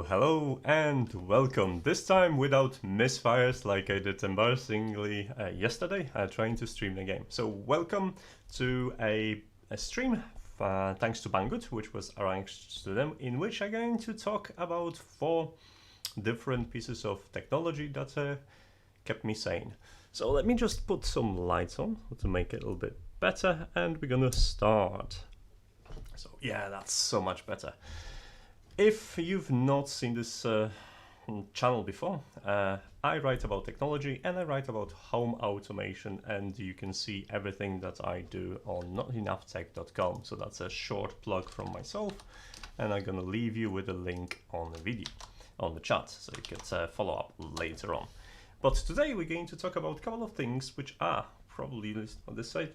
Hello and welcome. This time without misfires like I did embarrassingly yesterday trying to stream the game. So welcome to a stream thanks to Banggood, which was arranged to them, in which I'm going to talk about 4 different pieces of technology that kept me sane. So let me just put some lights on to make it a little bit better, and we're gonna start. So yeah, that's so much better. If you've not seen this channel before, I write about technology and I write about home automation, and you can see everything that I do on NotEnoughTECH.com. So that's a short plug from myself, and I'm gonna leave you with a link on the video, on the chat, so you can follow up later on. But today we're going to talk about a couple of things which are probably on this side,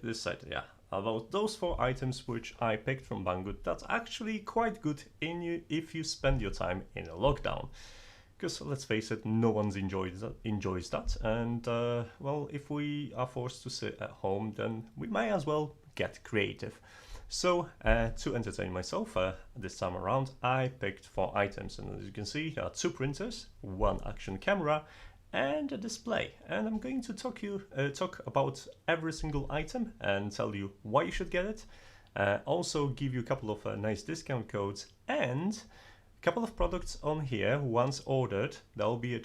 yeah, about those 4 items which I picked from Banggood that's actually quite good if you spend your time in a lockdown. Because let's face it, no one enjoys that, and well, if we are forced to sit at home, then we may as well get creative. So to entertain myself this time around, I picked 4 items, and as you can see, there are 2 printers, 1 action camera, and a display, and I'm going to talk about every single item and tell you why you should get it. Also give you a couple of nice discount codes and a couple of products on here. Once ordered, there will be a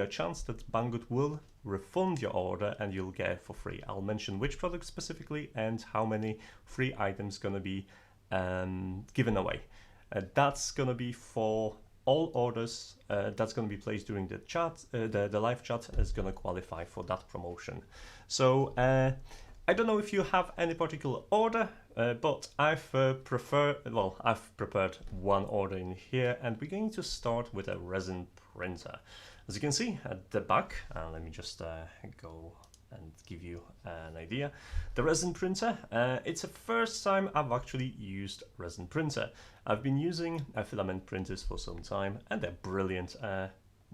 chance that Banggood will refund your order and you'll get it for free. I'll mention which product specifically and how many free items gonna be given away. That's gonna be for all orders that's going to be placed during the chat. The live chat is going to qualify for that promotion. So I don't know if you have any particular order, but I've prepared 1 order in here, and we're going to start with a resin printer. As you can see at the back, let me just go and give you an idea. The resin printer, it's the first time I've actually used resin printer. I've been using filament printers for some time, and they're brilliant.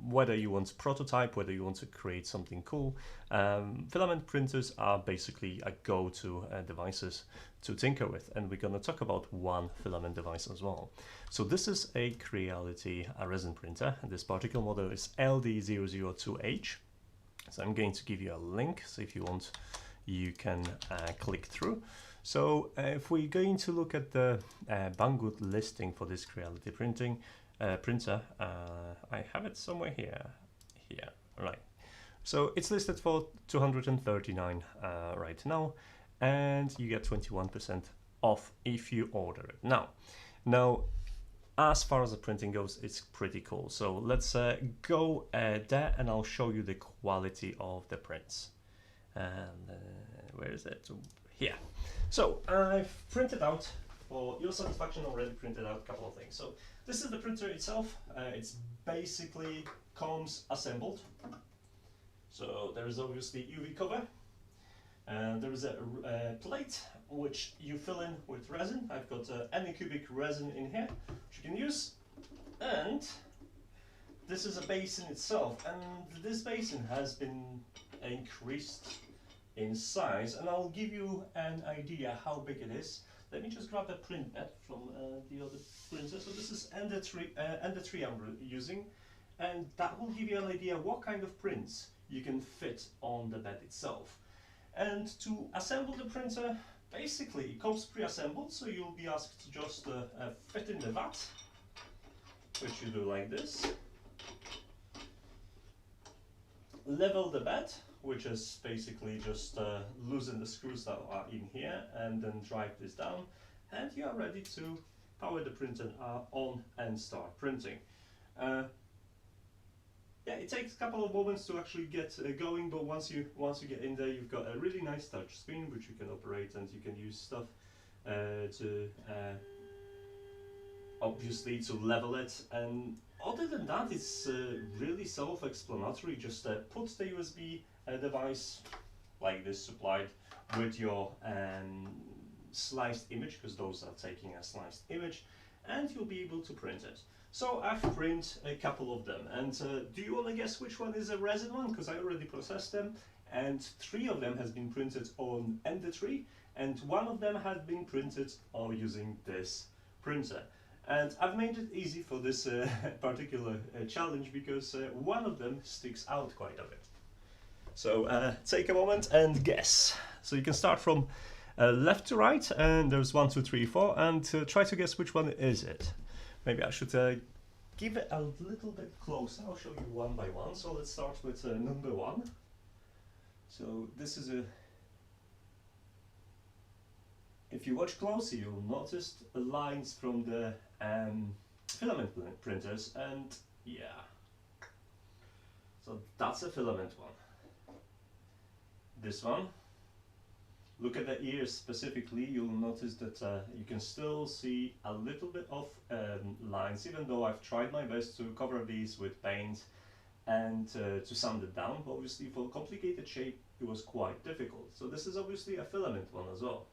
Whether you want to prototype, whether you want to create something cool, filament printers are basically a go-to devices to tinker with, and we're going to talk about 1 filament device as well. So this is a Creality resin printer, and this particular model is LD002H. So I'm going to give you a link, so if you want, you can click through. So if we're going to look at the Banggood listing for this Creality printer, I have it somewhere here, right. So it's listed for $239 right now, and you get 21% off if you order it now. As far as the printing goes, it's pretty cool. So let's go there, and I'll show you the quality of the prints. And where is it? Here. So I've printed out, for your satisfaction, already printed out a couple of things. So this is the printer itself. It's basically comes assembled. So there is obviously UV cover. And there is a plate which you fill in with resin. I've got any cubic resin in here which you can use, and this is a basin itself, and this basin has been increased in size, and I'll give you an idea how big it is. Let me just grab a print bed from the other printer. So this is Ender3 I'm using, and that will give you an idea what kind of prints you can fit on the bed itself. And to assemble the printer, basically it comes pre-assembled, so you'll be asked to just fit in the vat, which you do like this. Level the bed, which is basically just loosen the screws that are in here, and then drive this down, and you are ready to power the printer on and start printing. Yeah, it takes a couple of moments to actually get going, but once you get in there, you've got a really nice touch screen which you can operate, and you can use stuff to obviously to level it. And other than that, it's really self-explanatory. Just put the USB device like this supplied with your sliced image, because those are taking a sliced image, and you'll be able to print it. So I've printed a couple of them, and do you want to guess which one is a resin one? Because I already processed them, and 3 of them has been printed on Ender3, and 1 of them has been printed on using this printer. And I've made it easy for this particular challenge because one of them sticks out quite a bit. So take a moment and guess. So you can start from left to right, and there's 1, 2, 3, 4, and try to guess which one is it. Maybe I should give it a little bit closer. I'll show you one by one. So let's start with number 1. So this is a... If you watch closely, you'll notice the lines from the filament printers, and yeah. So that's a filament one. This one, look at the ears specifically, you'll notice that you can still see a little bit of lines, even though I've tried my best to cover these with paint and to sand it down. But obviously for a complicated shape it was quite difficult. So this is obviously a filament one as well.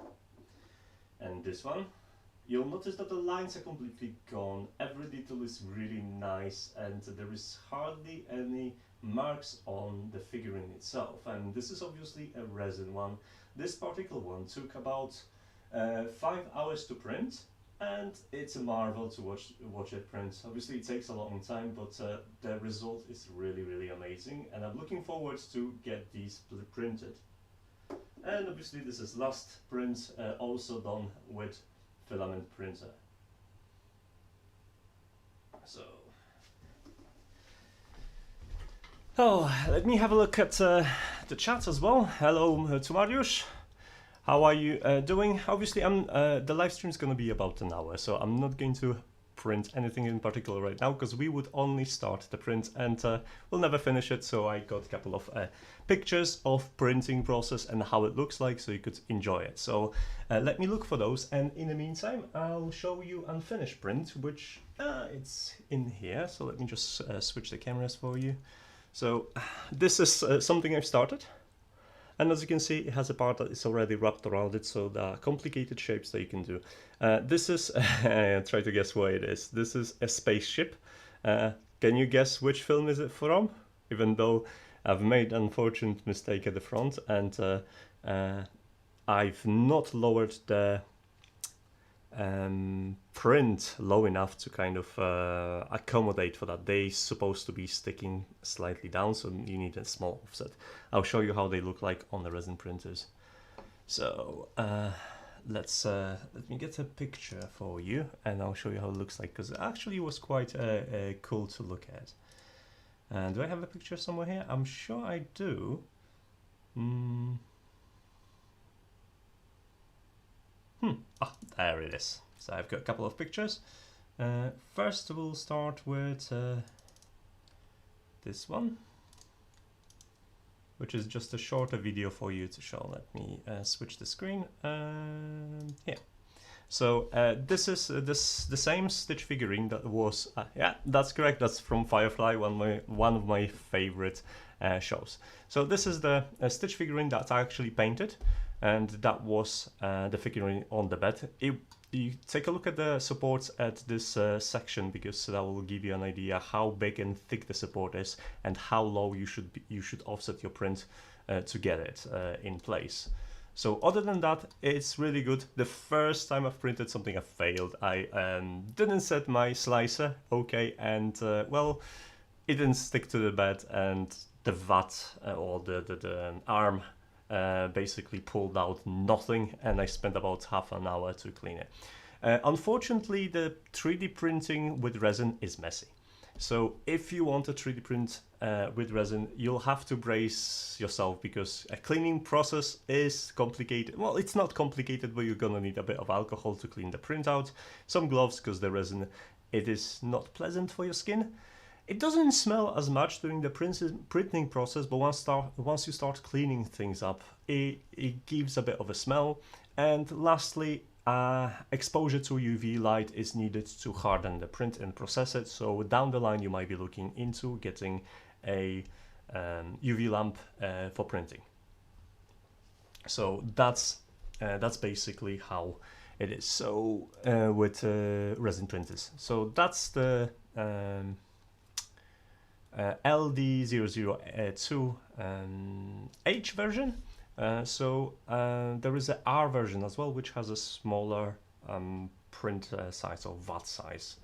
And this one, you'll notice that the lines are completely gone, every detail is really nice, and there is hardly any marks on the figurine itself. And this is obviously a resin one. This particular one took about 5 hours to print, and it's a marvel to watch it print. Obviously it takes a long time, but the result is really amazing, and I'm looking forward to get these printed. And obviously this is last print, also done with filament printer. So, let me have a look at the chat as well. Hello to Mariusz. How are you doing? Obviously, the live stream is going to be about an hour, so I'm not going to print anything in particular right now, because we would only start the print and we'll never finish it. So I got a couple of pictures of printing process and how it looks like, so you could enjoy it. So let me look for those, and in the meantime I'll show you unfinished print, which it's in here. So let me just switch the cameras for you. So this is something I've started, and as you can see, it has a part that is already wrapped around it, so there are complicated shapes that you can do. This is, try to guess what it is. This is a spaceship. Can you guess which film is it from? Even though I've made an unfortunate mistake at the front, and I've not lowered the print low enough to kind of accommodate for that. They're supposed to be sticking slightly down, so you need a small offset. I'll show you how they look like on the resin printers. So let me get a picture for you, and I'll show you how it looks like, because it actually was quite cool to look at. Do I have a picture somewhere here? I'm sure I do. There it is. So I've got a couple of pictures. First we'll start with this one, which is just a shorter video for you to show. Let me switch the screen. Here. So this is the same Stitch figurine that was, yeah, that's correct, that's from Firefly, one of my favorite shows. So this is the Stitch figurine that I actually painted, and that was the figurine on the bed. You take a look at the supports at this section, because that will give you an idea how big and thick the support is, and how low you should offset your print to get it in place. So other than that, it's really good. The first time I've printed something, I failed. I didn't set my slicer, okay, and well, it didn't stick to the bed, and the VAT or the arm basically pulled out nothing, and I spent about half an hour to clean it. Unfortunately, the 3D printing with resin is messy. So if you want a 3D print with resin, you'll have to brace yourself, because a cleaning process is complicated. Well, it's not complicated, but you're gonna need a bit of alcohol to clean the print out, some gloves, because the resin, it is not pleasant for your skin. It doesn't smell as much during the printing process, but once you start cleaning things up, it gives a bit of a smell. And lastly, exposure to UV light is needed to harden the print and process it. So down the line, you might be looking into getting a UV lamp for printing. So that's basically how it is. So with resin printers. So that's the LD002H version. So there is an R version as well, which has a smaller print size or VAT size.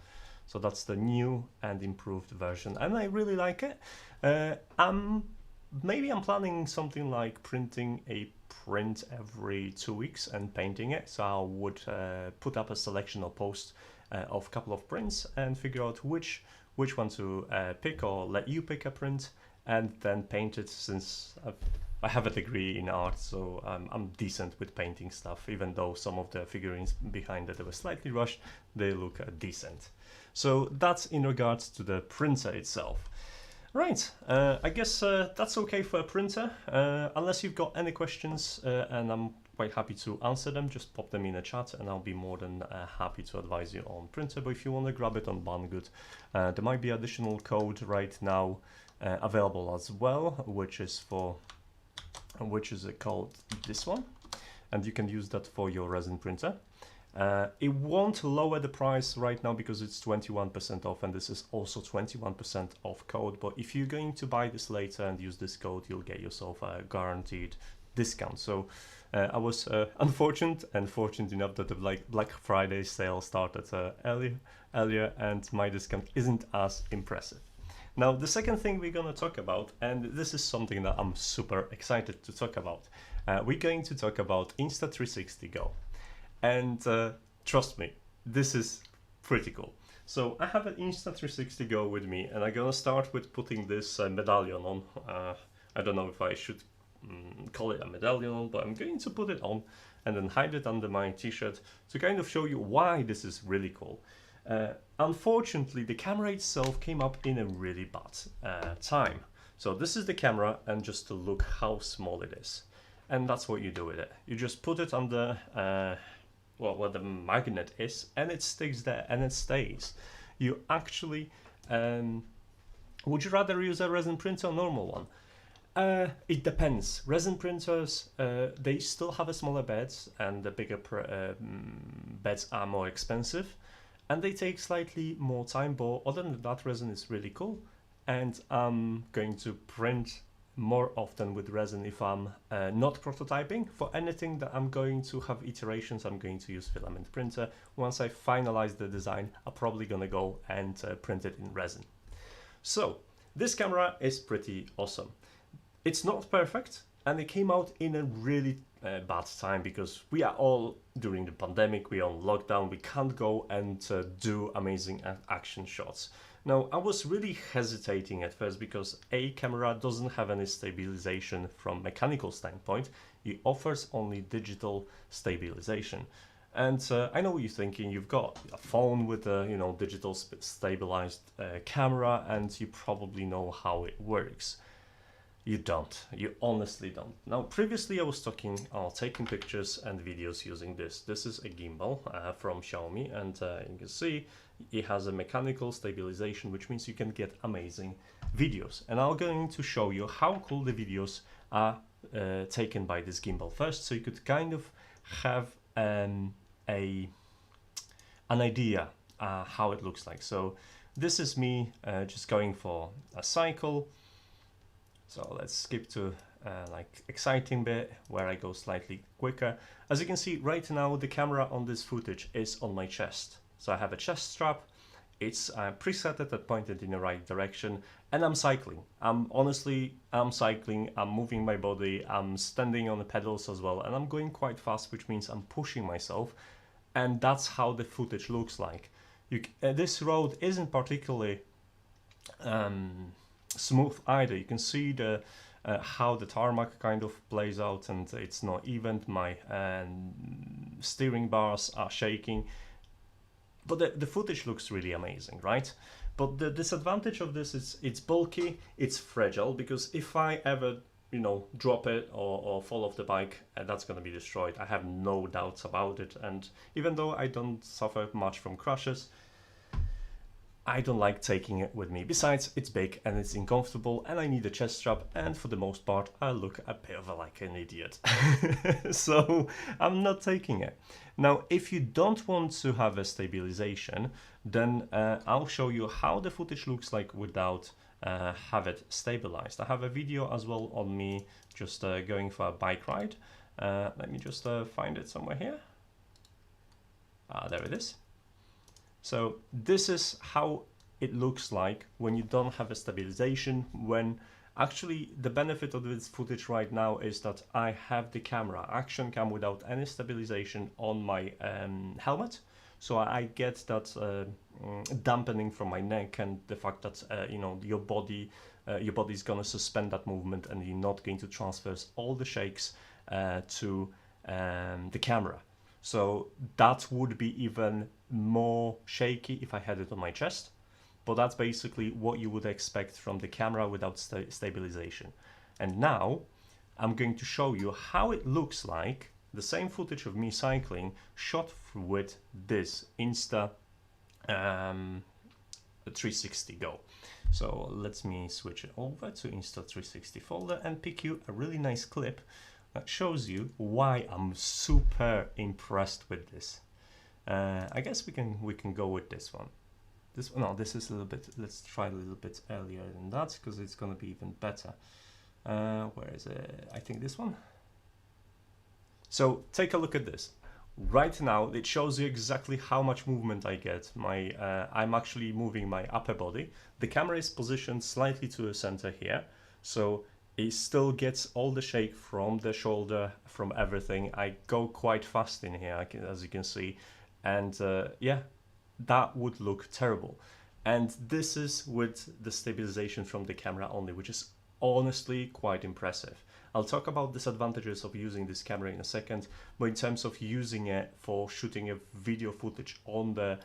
So that's the new and improved version, and I really like it. Maybe I'm planning something like printing a print every 2 weeks and painting it. So I would put up a selection or post of a couple of prints and figure out which one to pick, or let you pick a print and then paint it, since I have a degree in art, so I'm decent with painting stuff. Even though some of the figurines behind it were slightly rushed, they look decent. So that's in regards to the printer itself. Right, I guess that's okay for a printer. Unless you've got any questions, and I'm quite happy to answer them, just pop them in a chat and I'll be more than happy to advise you on printer. But if you want to grab it on Banggood, there might be additional code right now available as well, which is called this one, and you can use that for your resin printer. It won't lower the price right now because it's 21% off, and this is also 21% off code. But if you're going to buy this later and use this code, you'll get yourself a guaranteed discount. So I was unfortunate and fortunate enough that the Black Friday sale started earlier, and my discount isn't as impressive. Now, the second thing we're going to talk about, and this is something that I'm super excited to talk about, we're going to talk about Insta360 GO. And trust me, this is pretty cool. So I have an Insta360 GO with me, and I'm gonna start with putting this medallion on. I don't know if I should call it a medallion, but I'm going to put it on and then hide it under my t-shirt to kind of show you why this is really cool. Unfortunately, the camera itself came up in a really bad time. So this is the camera, and just to look how small it is. And that's what you do with it. You just put it under well, where the magnet is, and it sticks there and it stays. You actually, would you rather use a resin printer or normal one? It depends. Resin printers, they still have a smaller beds, and the bigger beds are more expensive, and they take slightly more time, but other than that, resin is really cool. And I'm going to print more often with resin if I'm not prototyping. For anything that I'm going to have iterations, I'm going to use filament printer. Once I finalize the design, I'm probably gonna go and print it in resin. So this camera is pretty awesome. It's not perfect, and it came out in a really bad time because we are all during the pandemic, we are on lockdown, we can't go and do amazing action shots. Now, I was really hesitating at first because a camera doesn't have any stabilization from mechanical standpoint. It offers only digital stabilization. And I know what you're thinking. You've got a phone with a digital stabilized camera, and you probably know how it works. You don't. You honestly don't. Now, previously I was taking pictures and videos using this. This is a gimbal from Xiaomi, and you can see it has a mechanical stabilization, which means you can get amazing videos. And I'm going to show you how cool the videos are taken by this gimbal first, so you could kind of have an idea how it looks like. So this is me just going for a cycle. So let's skip to like exciting bit where I go slightly quicker. As you can see right now, the camera on this footage is on my chest. So I have a chest strap, it's preset at pointed in the right direction, and I'm cycling. I'm cycling, I'm moving my body, I'm standing on the pedals as well, and I'm going quite fast, which means I'm pushing myself, and that's how the footage looks like. This road isn't particularly smooth either. You can see the how the tarmac kind of plays out, and it's not even. My steering bars are shaking, but the footage looks really amazing, right? But the disadvantage of this is it's bulky, it's fragile, because if I ever drop it or fall off the bike, that's going to be destroyed. I have no doubts about it. And even though I don't suffer much from crashes, I don't like taking it with me. Besides, it's big and it's uncomfortable, and I need a chest strap, and for the most part I look a bit of like an idiot. So I'm not taking it. Now, if you don't want to have a stabilization, then I'll show you how the footage looks like without have it stabilized. I have a video as well on me just going for a bike ride. Let me just find it somewhere here. There it is. So this is how it looks like when you don't have a stabilization, when actually the benefit of this footage right now is that I have the camera, action cam without any stabilization on my helmet. So I get that dampening from my neck and the fact that you know, your body is gonna suspend that movement and you're not going to transfer all the shakes to the camera. So that would be even more shaky if I had it on my chest. But that's basically what you would expect from the camera without stabilization. And now I'm going to show you how it looks like, the same footage of me cycling shot with this Insta360 GO. So let me switch it over to Insta360 folder and pick you a really nice clip that shows you why I'm super impressed with this. I guess we can go with this one. This is a little bit, let's try a little bit earlier than that because it's going to be even better. Where is it? I think this one. So take a look at this. Right now it shows you exactly how much movement I get. I'm actually moving my upper body. The camera is positioned slightly to the center here, so it still gets all the shake from the shoulder, from everything. I go quite fast in here, as you can see, and yeah, that would look terrible. And this is with the stabilization from the camera only, which is honestly quite impressive. I'll talk about disadvantages of using this camera in a second, but in terms of using it for shooting a video footage on the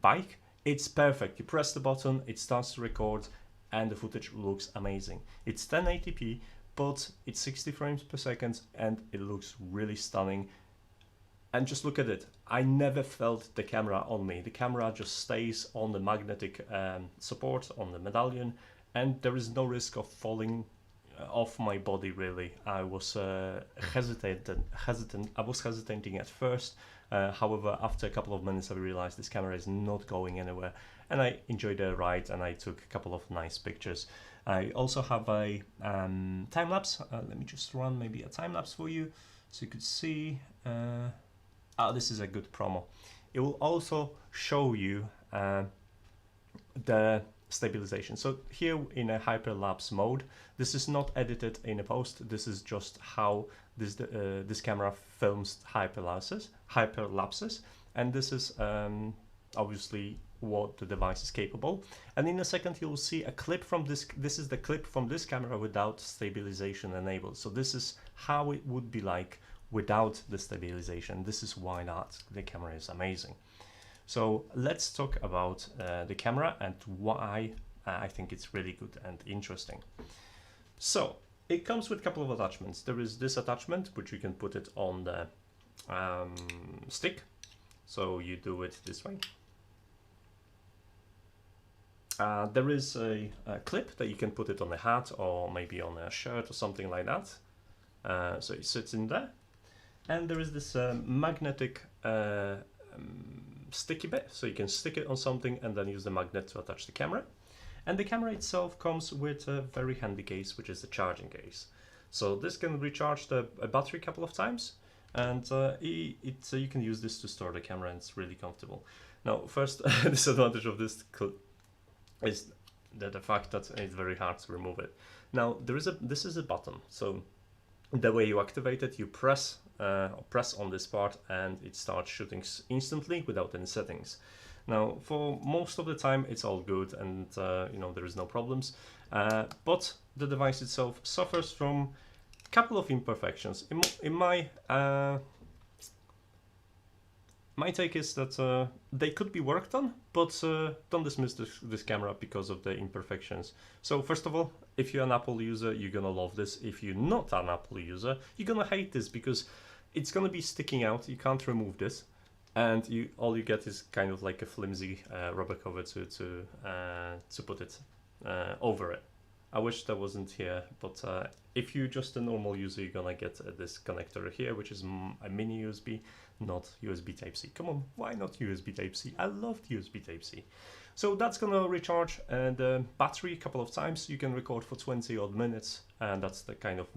bike, it's perfect. You press the button, it starts to record, and the footage looks amazing. It's 1080p, but it's 60 frames per second, and it looks really stunning. And just look at it. I never felt the camera on me. The camera just stays on the magnetic support on the medallion, and there is no risk of falling off my body, really. I was hesitant. I was hesitating at first. However, after a couple of minutes, I realized this camera is not going anywhere, and I enjoyed the ride, and I took a couple of nice pictures. I also have a time lapse. Let me just run maybe a time lapse for you, so you could see. This is a good promo. It will also show you the stabilization. So here in a hyperlapse mode, this is not edited in a post. This is just how this camera films hyperlapses, and this is obviously what the device is capable. And in a second, you'll see a clip from this. This is the clip from this camera without stabilization enabled. So this is how it would be like without the stabilization. This is why the camera is amazing. So let's talk about the camera and why I think it's really good and interesting. So it comes with a couple of attachments. There is this attachment, which you can put it on the stick. So you do it this way. There is a clip that you can put it on a hat or maybe on a shirt or something like that. So it sits in there. And there is this magnetic sticky bit, so you can stick it on something and then use the magnet to attach the camera. And the camera itself comes with a very handy case, which is the charging case. So this can recharge the battery a couple of times, and you can use this to store the camera, and it's really comfortable. Now, first disadvantage of this is the fact that it's very hard to remove it. Now, this is a button, so the way you activate it, you press on this part and it starts shooting instantly without any settings. Now, for most of the time it's all good, and you know, there is no problems, but the device itself suffers from a couple of imperfections. In my take is that they could be worked on, but don't dismiss this camera because of the imperfections. So first of all, if you're an Apple user, you're gonna love this. If you're not an Apple user, you're gonna hate this because it's gonna be sticking out. You can't remove this, and all you get is kind of like a flimsy rubber cover to put it over it. I wish that wasn't here, but if you're just a normal user, you're gonna get this connector here, which is a mini USB, not USB Type-C. Come on, why not USB Type-C? I loved USB Type-C. So that's gonna recharge the battery a couple of times. You can record for 20 odd minutes, and that's the kind of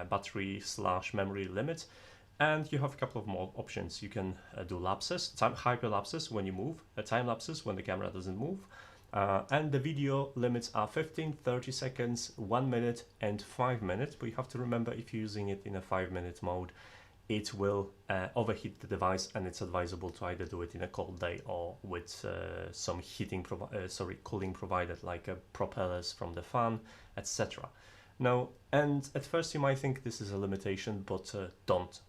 battery / memory limit. And you have a couple of more options. You can do lapses, hyperlapses when you move, time lapses when the camera doesn't move. And the video limits are 15, 30 seconds, 1 minute and 5 minutes. But you have to remember, if you're using it in a 5-minute mode, it will overheat the device, and it's advisable to either do it in a cold day or with some cooling provided, like propellers from the fan, etc. Now, and at first you might think this is a limitation, but don't.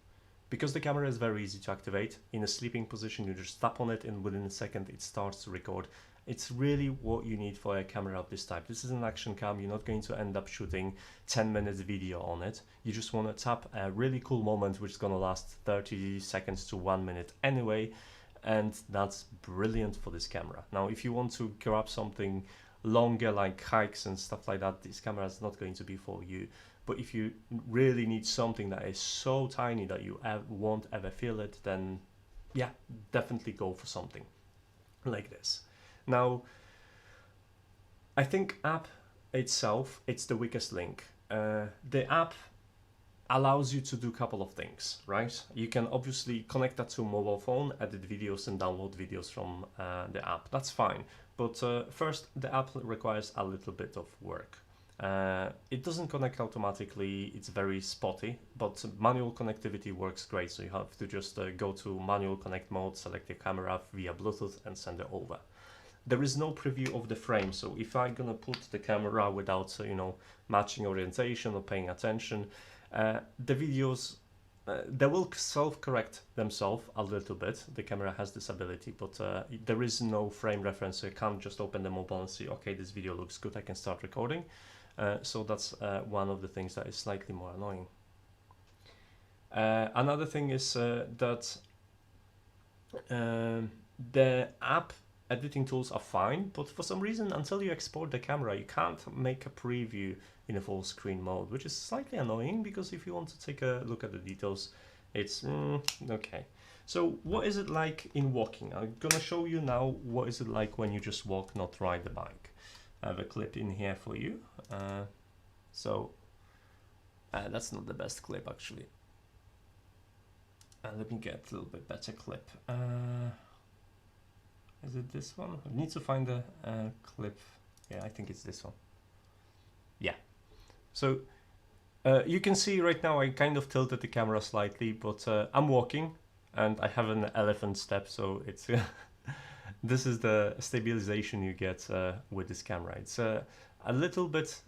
Because the camera is very easy to activate, in a sleeping position you just tap on it and within a second it starts to record. It's really what you need for a camera of this type. This is an action cam. You're not going to end up shooting 10 minutes video on it. You just want to tap a really cool moment which is going to last 30 seconds to 1 minute anyway, and that's brilliant for this camera. Now if you want to grab something longer like hikes and stuff like that, this camera is not going to be for you. But if you really need something that is so tiny that you won't ever feel it, then yeah, definitely go for something like this. Now, I think app itself, it's the weakest link. The app allows you to do a couple of things, right? You can obviously connect that to a mobile phone, edit videos and download videos from the app. That's fine. But first, the app requires a little bit of work. It doesn't connect automatically, it's very spotty, but manual connectivity works great. So you have to just go to manual connect mode, select your camera via Bluetooth and send it over. There is no preview of the frame, so if I'm gonna put the camera without matching orientation or paying attention, the videos they will self-correct themselves a little bit. The camera has this ability, but there is no frame reference, so you can't just open the mobile and see, okay, this video looks good, I can start recording. So that's one of the things that is slightly more annoying. Another thing is that the app editing tools are fine, but for some reason, until you export the camera, you can't make a preview in a full screen mode, which is slightly annoying, because if you want to take a look at the details, it's okay. So what is it like in walking? I'm gonna show you now what is it like when you just walk, not ride the bike. I have a clip in here for you. That's not the best clip actually. Let me get a little bit better clip. Is it this one? I need to find a clip. Yeah, I think it's this one. Yeah. So you can see right now I kind of tilted the camera slightly, but I'm walking and I have an elephant step, so it's this is the stabilization you get with this camera. It's a little bit.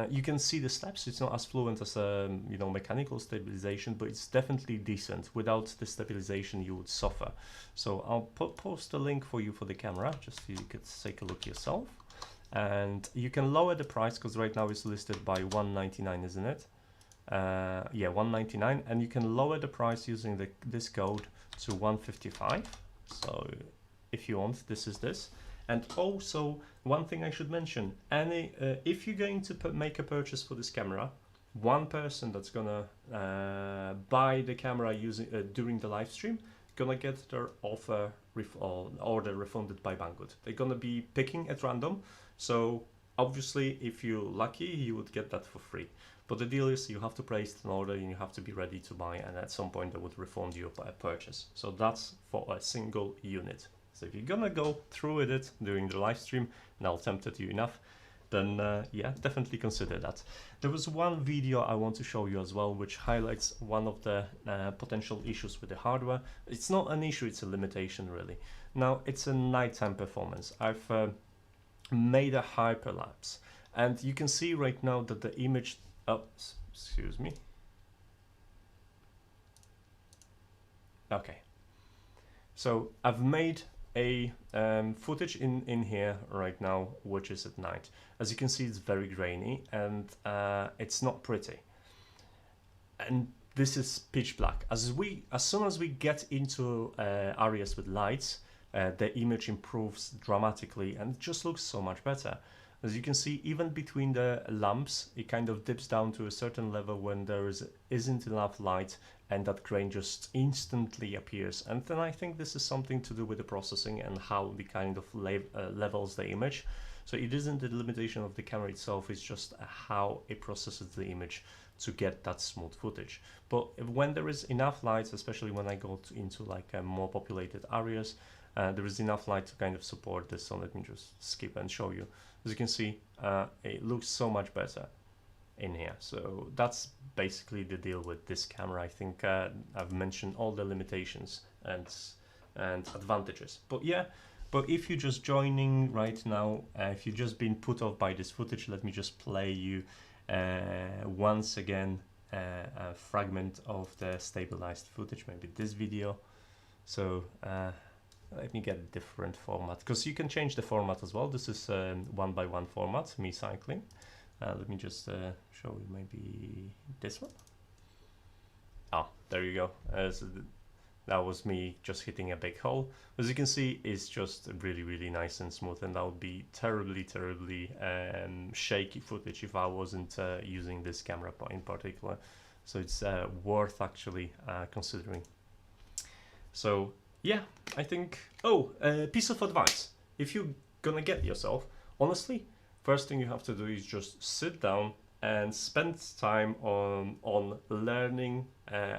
You can see the steps. It's not as fluent as mechanical stabilization, but it's definitely decent. Without the stabilization, you would suffer. So I'll post a link for you for the camera, just so you could take a look yourself. And you can lower the price, because right now it's listed by $199, isn't it? Yeah, $199, and you can lower the price using this code to $155. So if you want, this is this. And also, one thing I should mention, if you're going to make a purchase for this camera, one person that's gonna buy the camera during the live stream gonna get their order refunded by Banggood. They're gonna be picking at random, so obviously if you're lucky you would get that for free. But the deal is you have to place an order and you have to be ready to buy, and at some point they would refund you a purchase. So that's for a single unit. So if you're gonna go through with it during the live stream and I'll tempted you enough, then yeah, definitely consider that. There was one video I want to show you as well, which highlights one of the potential issues with the hardware. It's not an issue, it's a limitation really. Now, it's a nighttime performance. I've made a hyperlapse, and you can see right now that the image, oh, excuse me. Okay. So I've made a footage in here right now, which is at night. As you can see, it's very grainy and it's not pretty. And this is pitch black. As soon as we get into areas with lights, the image improves dramatically and it just looks so much better. As you can see, even between the lamps, it kind of dips down to a certain level when there isn't enough light, and that grain just instantly appears. And then I think this is something to do with the processing and how the kind of levels the image. So it isn't the limitation of the camera itself, it's just how it processes the image to get that smooth footage. But when there is enough light, especially when I go into like more populated areas, there is enough light to kind of support this. So let me just skip and show you. As you can see, it looks so much better in here. So that's basically the deal with this camera. I think I've mentioned all the limitations and advantages. But yeah, but if you're just joining right now, if you've just been put off by this footage, let me just play you once again a fragment of the stabilized footage, maybe this video. So let me get a different format, because you can change the format as well. This is 1:1 format, me cycling. Let me just show you maybe this one. Oh, there you go. So that was me just hitting a big hole. As you can see, it's just really, really nice and smooth, and that would be terribly, terribly shaky footage if I wasn't using this camera in particular. So it's worth actually considering. So yeah, I think, piece of advice. If you're gonna get yourself, honestly, first thing you have to do is just sit down and spend time on learning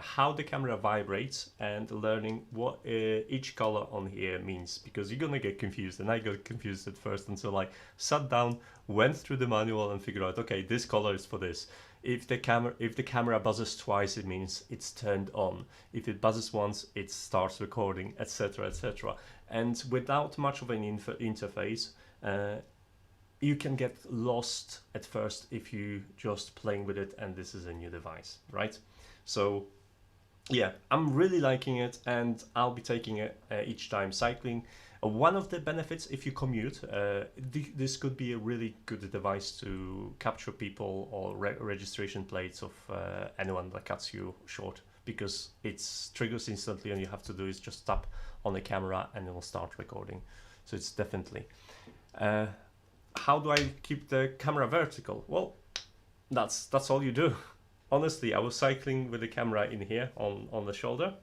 how the camera vibrates and learning what each color on here means, because you're gonna get confused, and I got confused at first until I sat down, went through the manual and figured out, okay, this color is for this. If the camera buzzes twice, it means it's turned on. If it buzzes once, it starts recording, etc., etc. And without much of an interface, you can get lost at first if you just playing with it and this is a new device, right? So yeah, I'm really liking it, and I'll be taking it each time cycling. One of the benefits, if you commute, this could be a really good device to capture people or registration plates of anyone that cuts you short, because it triggers instantly and you have to do is just tap on the camera and it will start recording. So it's definitely. How do I keep the camera vertical? Well, that's all you do. Honestly, I was cycling with the camera in here on the shoulder,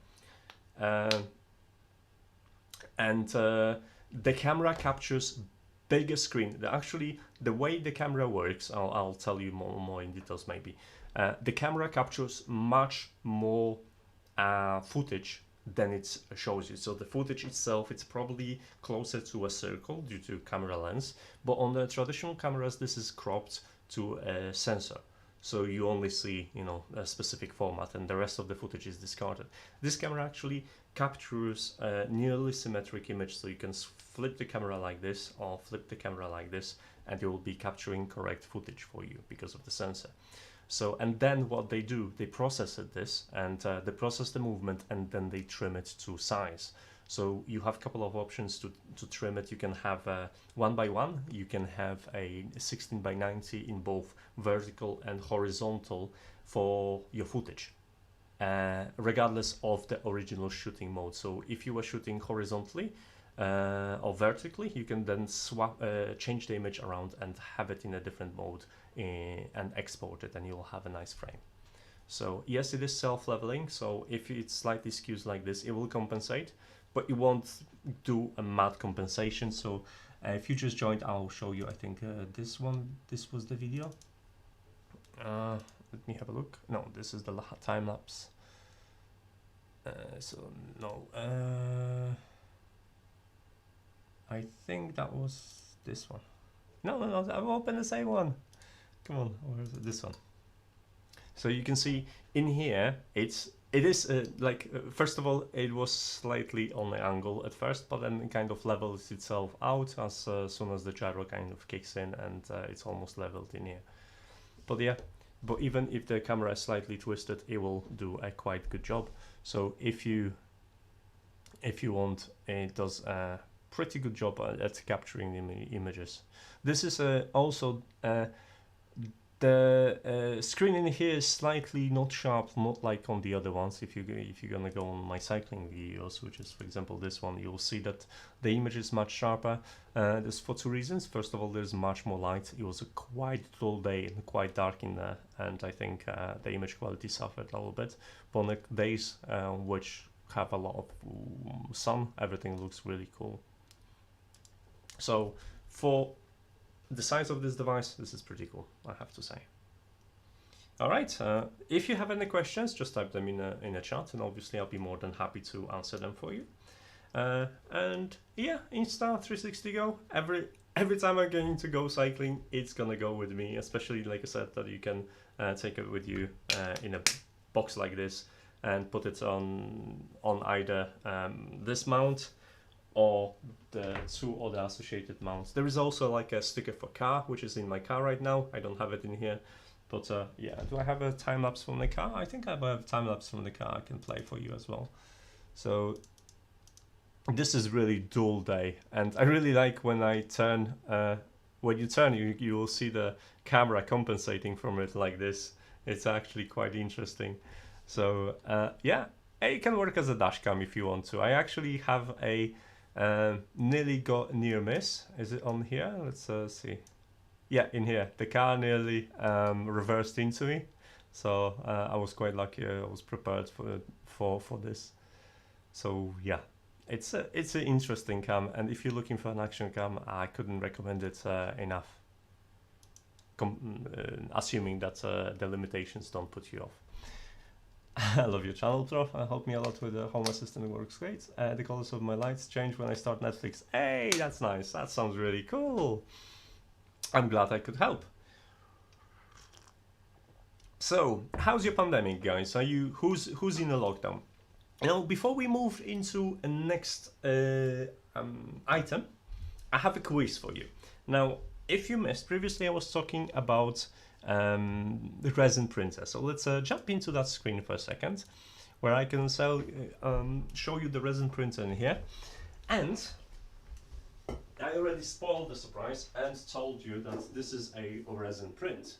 and the camera captures bigger screen. Actually, the way the camera works, I'll tell you more in details maybe. The camera captures much more footage than it shows you. So the footage itself, it's probably closer to a circle due to camera lens, but on the traditional cameras, this is cropped to a sensor. So you only see, you know, a specific format, and the rest of the footage is discarded. This camera actually captures a nearly symmetric image, so you can flip the camera like this or flip the camera like this, and it will be capturing correct footage for you because of the sensor. So, and then what they do, they process this, and they process the movement, and then they trim it to size. So you have a couple of options to trim it. You can have a 1:1, you can have a 16:90 in both vertical and horizontal for your footage, regardless of the original shooting mode. So if you were shooting horizontally or vertically, you can then swap, change the image around and have it in a different mode and export it, and you'll have a nice frame. So yes, it is self-leveling, so if it's slightly skews like this, it will compensate, but it won't do a mad compensation. So if you just joined, I'll show you, I think this was the video. Let me have a look. No, this is the time lapse. So no, I think that was this one. No, I've opened the same one. Come on, where is it? This one. So you can see in here, it is first of all, it was slightly on the angle at first, but then it kind of levels itself out as soon as the gyro kind of kicks in, and it's almost leveled in here. But yeah, but even if the camera is slightly twisted, it will do a quite good job. So if you want, it does a pretty good job at capturing the images. This is also the screen in here is slightly not sharp, not like on the other ones. If you're gonna go on my cycling videos, which is for example this one, you'll see that the image is much sharper. There's for two reasons. First of all, there's much more light. It was a quite dull day and quite dark in there, and I think the image quality suffered a little bit. But on the days which have a lot of sun, everything looks really cool. So for the size of this device, this is pretty cool, I have to say. All right, if you have any questions, just type them in a chat, and obviously I'll be more than happy to answer them for you. And yeah, Insta360 GO, every time I'm going to go cycling, it's gonna go with me, especially like I said, that you can take it with you in a box like this and put it on either this mount or the 2 other associated mounts. There is also like a sticker for car, which is in my car right now. I don't have it in here, but yeah, do I have a time lapse from the car? I think I have a time lapse from the car I can play for you as well. So this is really dual day, and I really like when I turn, when you turn, you will see the camera compensating from it like this. It's actually quite interesting. So yeah, it can work as a dash cam if you want to. I actually have a nearly got near miss. Is it on here? Let's see. Yeah, in here. The car nearly reversed into me. So I was quite lucky. I was prepared for this. So yeah, it's an interesting cam, and if you're looking for an action cam, I couldn't recommend it enough. Assuming that the limitations don't put you off. I love your channel, Prof. Helped me a lot with the home assistant. It works great. The colors of my lights change when I start Netflix. Hey, that's nice. That sounds really cool. I'm glad I could help. So, how's your pandemic, guys? Are you who's in a lockdown? You know, before we move into a next item, I have a quiz for you. Now, if you missed, previously I was talking about the resin printer. So let's jump into that screen for a second, where I can show you the resin printer in here. And I already spoiled the surprise and told you that this is a resin print.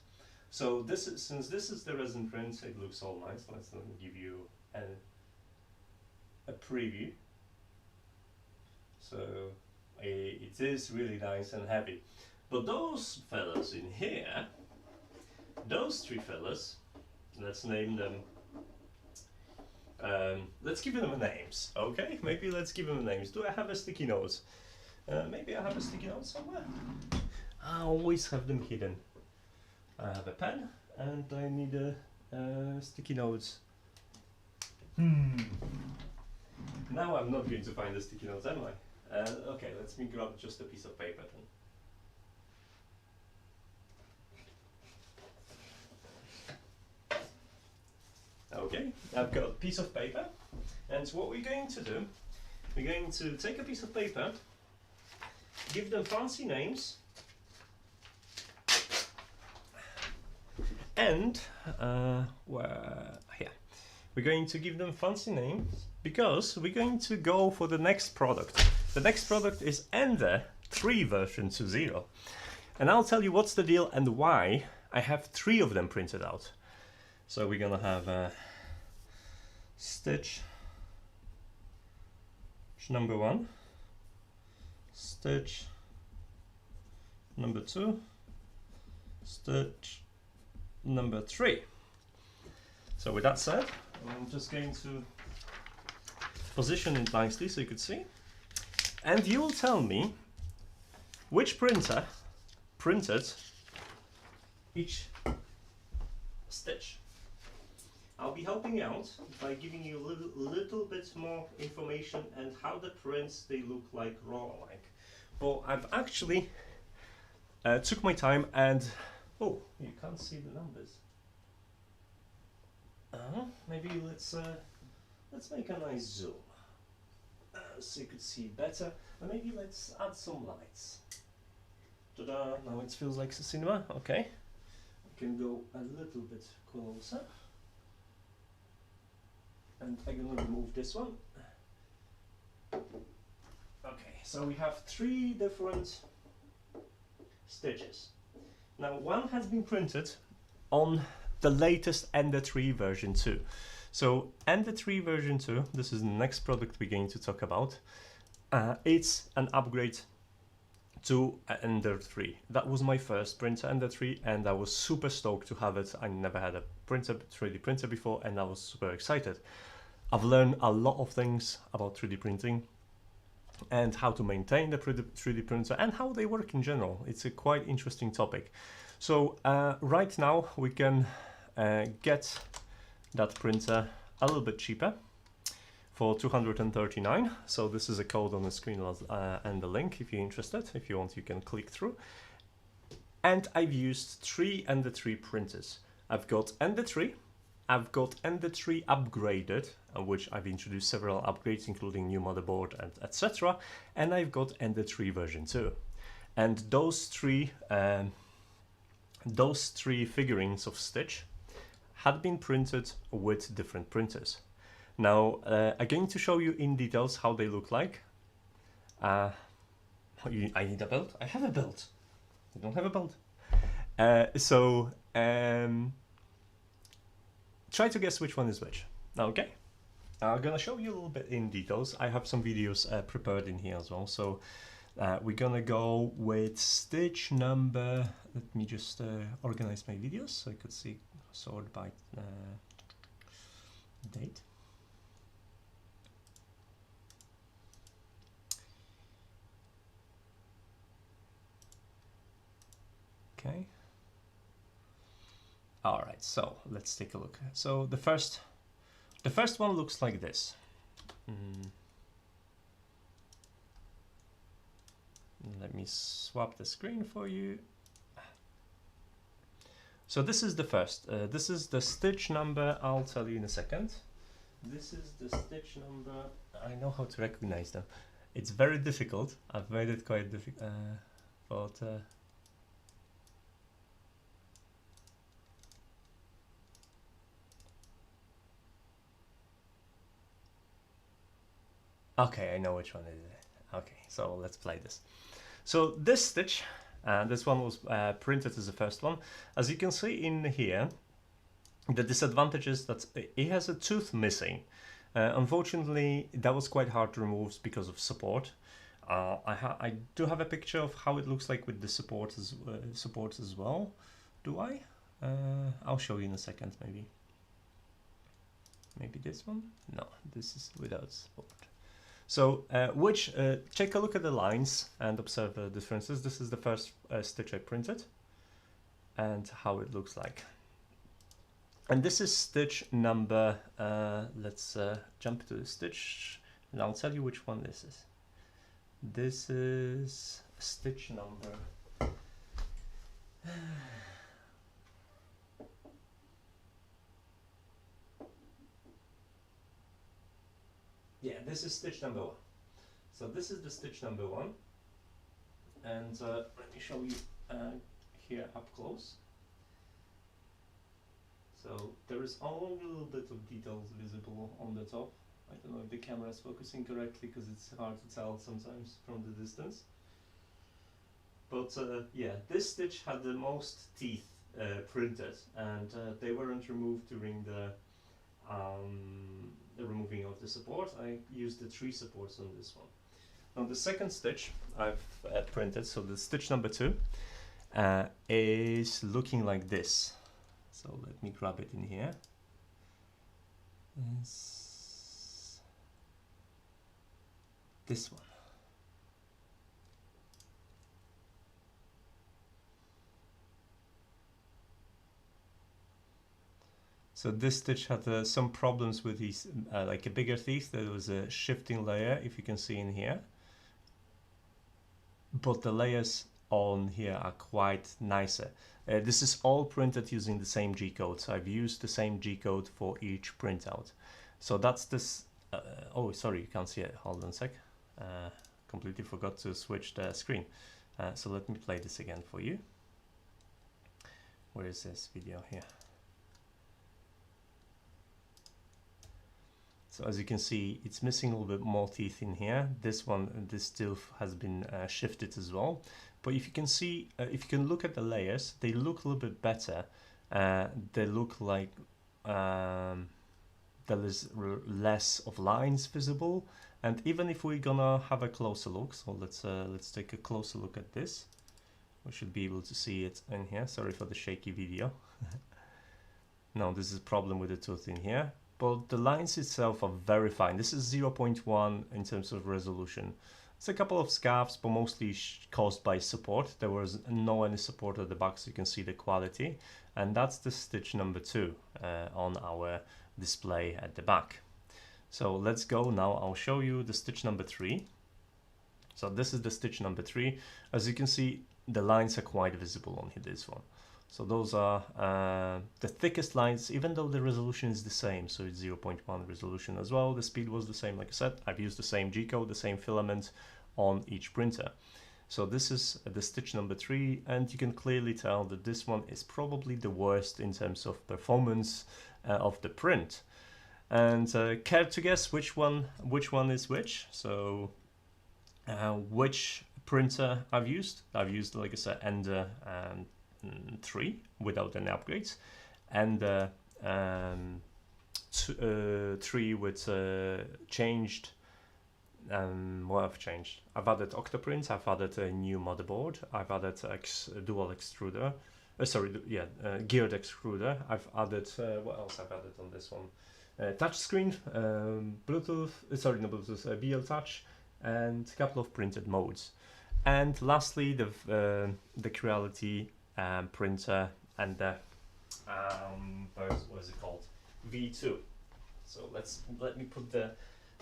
So since this is the resin print, it looks all nice. Let's give you a preview. So it is really nice and heavy. But those fellas in here, those 3 fellas, let's name them, let's give them names, okay? Maybe let's give them names. Do I have a sticky note? Maybe I have a sticky note somewhere. I always have them hidden. I have a pen and I need a sticky notes. Now I'm not going to find the sticky notes, am I? Okay, let me grab just a piece of paper then. Okay, I've got a piece of paper, and what we're going to do, we're going to take a piece of paper, give them fancy names, and we're going to give them fancy names because we're going to go for the next product. The next product is Ender 3 version 2.0, and I'll tell you what's the deal and why I have 3 of them printed out. So we're gonna have stitch number 1, stitch number 2, stitch number 3. So with that said, I'm just going to position it nicely so you could see, and you will tell me which printer printed each stitch. I'll be helping you out by giving you a little bit more information and how the prints they look like raw like. But I've actually took my time and oh, you can't see the numbers. Maybe let's make a nice zoom so you could see better, and maybe let's add some lights. Ta-da! Now it feels like a cinema. Okay, I can go a little bit closer. And I'm gonna remove this one. Okay, so we have 3 different stitches. Now one has been printed on the latest Ender 3 version 2. So Ender 3 version 2, this is the next product we're going to talk about. It's an upgrade to Ender 3. That was my first printer, Ender 3, and I was super stoked to have it. I never had a 3D printer before, and I was super excited. I've learned a lot of things about 3D printing, and how to maintain the 3D printer and how they work in general. It's a quite interesting topic. So right now we can get that printer a little bit cheaper for 239. So this is a code on the screen and the link if you're interested. If you want, you can click through. And I've used 3 Ender 3 printers. I've got Ender 3, I've got Ender 3 upgraded, which I've introduced several upgrades, including new motherboard and etc. And I've got Ender 3 version 2. And those three figurines of Stitch had been printed with different printers. Now, I'm going to show you in details how they look like. I need a belt. I have a belt. I don't have a belt. Try to guess which one is which. Okay. I'm gonna show you a little bit in details. I have some videos prepared in here as well. So we're gonna go with stitch number. Let me just organize my videos so I could see sort by date. Okay. All right, so let's take a look. So the first one looks like this. Let me swap the screen for you. So this is the first. This is the stitch number. I'll tell you in a second. This is the stitch number. I know how to recognize them. It's very difficult. I've made it quite difficult, but. Okay, I know which one it is. Okay, so let's play this. So this stitch, this one was printed as the first one. As you can see in here, the disadvantage is that it has a tooth missing. Unfortunately, that was quite hard to remove because of support. I do have a picture of how it looks like with the supports as well. Do I? I'll show you in a second, maybe. Maybe this one? No, this is without support. So, take a look at the lines and observe the differences. This is the first stitch I printed and how it looks like. And this is stitch number, let's jump to the stitch and I'll tell you which one this is. This is stitch number. Yeah, this is stitch number 1. So this is the stitch number 1. And let me show you here up close. So there is only a little bit of details visible on the top. I don't know if the camera is focusing correctly because it's hard to tell sometimes from the distance. But yeah, this stitch had the most teeth printed, and they weren't removed during the removing of the support. I used the 3 supports on this one. Now the second stitch I've printed, so the stitch number 2, is looking like this. So let me grab it in here. It's this one. So this stitch had some problems with these, like a bigger teeth. There was a shifting layer, if you can see in here. But the layers on here are quite nicer. This is all printed using the same G-code. So I've used the same G-code for each printout. So that's this. Oh, sorry, you can't see it. Hold on a sec. Completely forgot to switch the screen. So let me play this again for you. Where is this video here? So as you can see, it's missing a little bit more teeth in here. This tooth has been shifted as well. But if you can see, if you can look at the layers, they look a little bit better. They look like there is less of lines visible. And even if we're gonna have a closer look, so let's take a closer look at this. We should be able to see it in here. Sorry for the shaky video. No, this is a problem with the tooth in here. But the lines itself are very fine. This is 0.1 in terms of resolution. It's a couple of scuffs, but mostly caused by support. There was no any support at the back, so you can see the quality. And that's the stitch number 2 on our display at the back. So let's go now. I'll show you the stitch number 3. So this is the stitch number 3. As you can see, the lines are quite visible on this one. So those are the thickest lines, even though the resolution is the same. So it's 0.1 resolution as well. The speed was the same. Like I said, I've used the same G-code, the same filament on each printer. So this is the stitch number 3, and you can clearly tell that this one is probably the worst in terms of performance of the print. And care to guess which one is which? So which printer I've used? I've used, like I said, Ender 3 without any upgrades, and 3 with changed. What I've changed? I've added Octoprint, I've added a new motherboard, I've added dual extruder, geared extruder. I've added, what else I've added on this one? Touchscreen, Bluetooth, sorry, no Bluetooth, BL Touch, and a couple of printed modes. And lastly, the Creality printer and the, what is it called? V2. So let me put the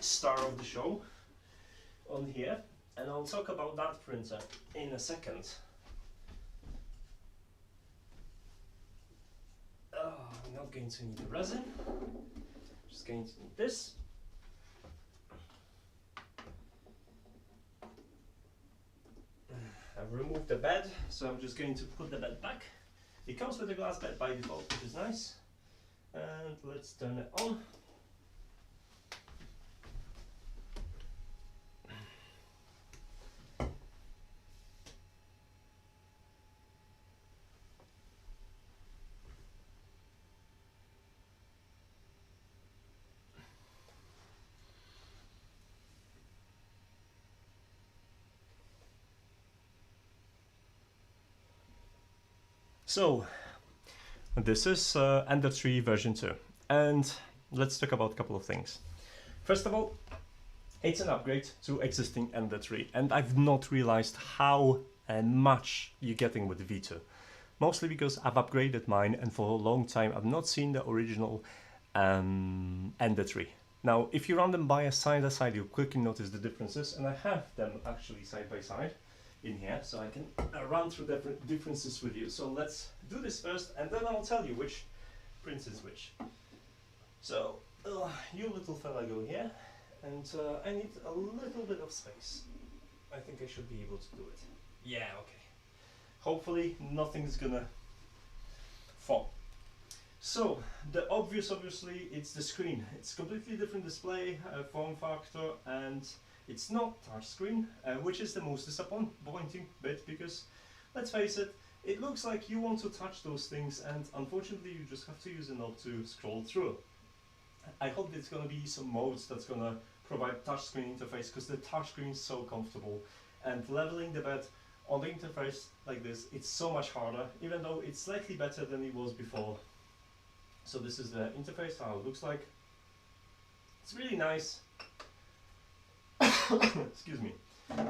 star of the show on here, and I'll talk about that printer in a second. I'm not going to need the resin, just going to need this. I've removed the bed, so I'm just going to put the bed back. It comes with a glass bed by default, which is nice. And let's turn it on. So this is Ender 3 version 2, and let's talk about a couple of things. First of all, it's an upgrade to existing Ender 3, and I've not realized how much you're getting with the V2. Mostly because I've upgraded mine, and for a long time I've not seen the original Ender 3. Now, if you run them by side by side, you'll quickly notice the differences, and I have them actually side by side in here, so I can run through different differences with you. So let's do this first, and then I'll tell you which print is which. So you little fella go here, and I need a little bit of space. I think I should be able to do it. Yeah, okay. Hopefully nothing's gonna fall. So the obviously it's the screen. It's completely different display, form factor, and it's not touchscreen, which is the most disappointing bit, because let's face it, it looks like you want to touch those things, and unfortunately you just have to use a knob to scroll through. I hope there's going to be some modes that's going to provide touchscreen interface, because the touchscreen is so comfortable, and leveling the bed on the interface like this, it's so much harder, even though it's slightly better than it was before. So this is the interface, how it looks like. It's really nice. Excuse me.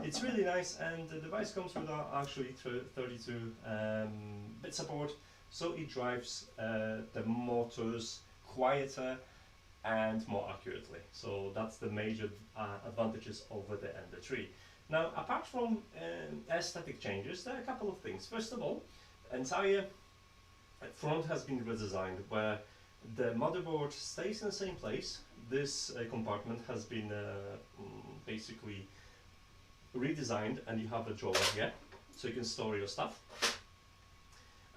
It's really nice, and the device comes with actually 32-bit support, so it drives the motors quieter and more accurately. So that's the major advantages over the Ender 3. Now, apart from aesthetic changes, there are a couple of things. First of all, entire front has been redesigned, where the motherboard stays in the same place. This compartment has been basically redesigned, and you have a drawer here, so you can store your stuff.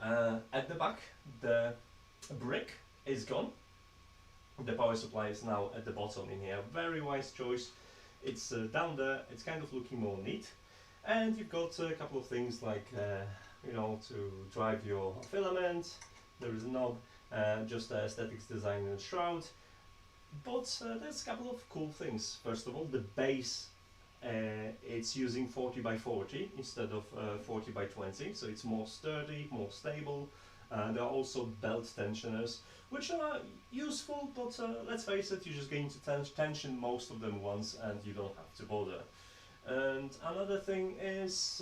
At the back, the brick is gone. The power supply is now at the bottom in here. Very wise choice. It's down there. It's kind of looking more neat. And you've got a couple of things like, you know, to drive your filament. There is a knob, just the aesthetics, design, and shroud. But there's a couple of cool things. First of all, the base, it's using 40x40 instead of 40x20, so it's more sturdy, more stable. There are also belt tensioners, which are useful, but let's face it, you're just going to tension most of them once, and you don't have to bother. And another thing is,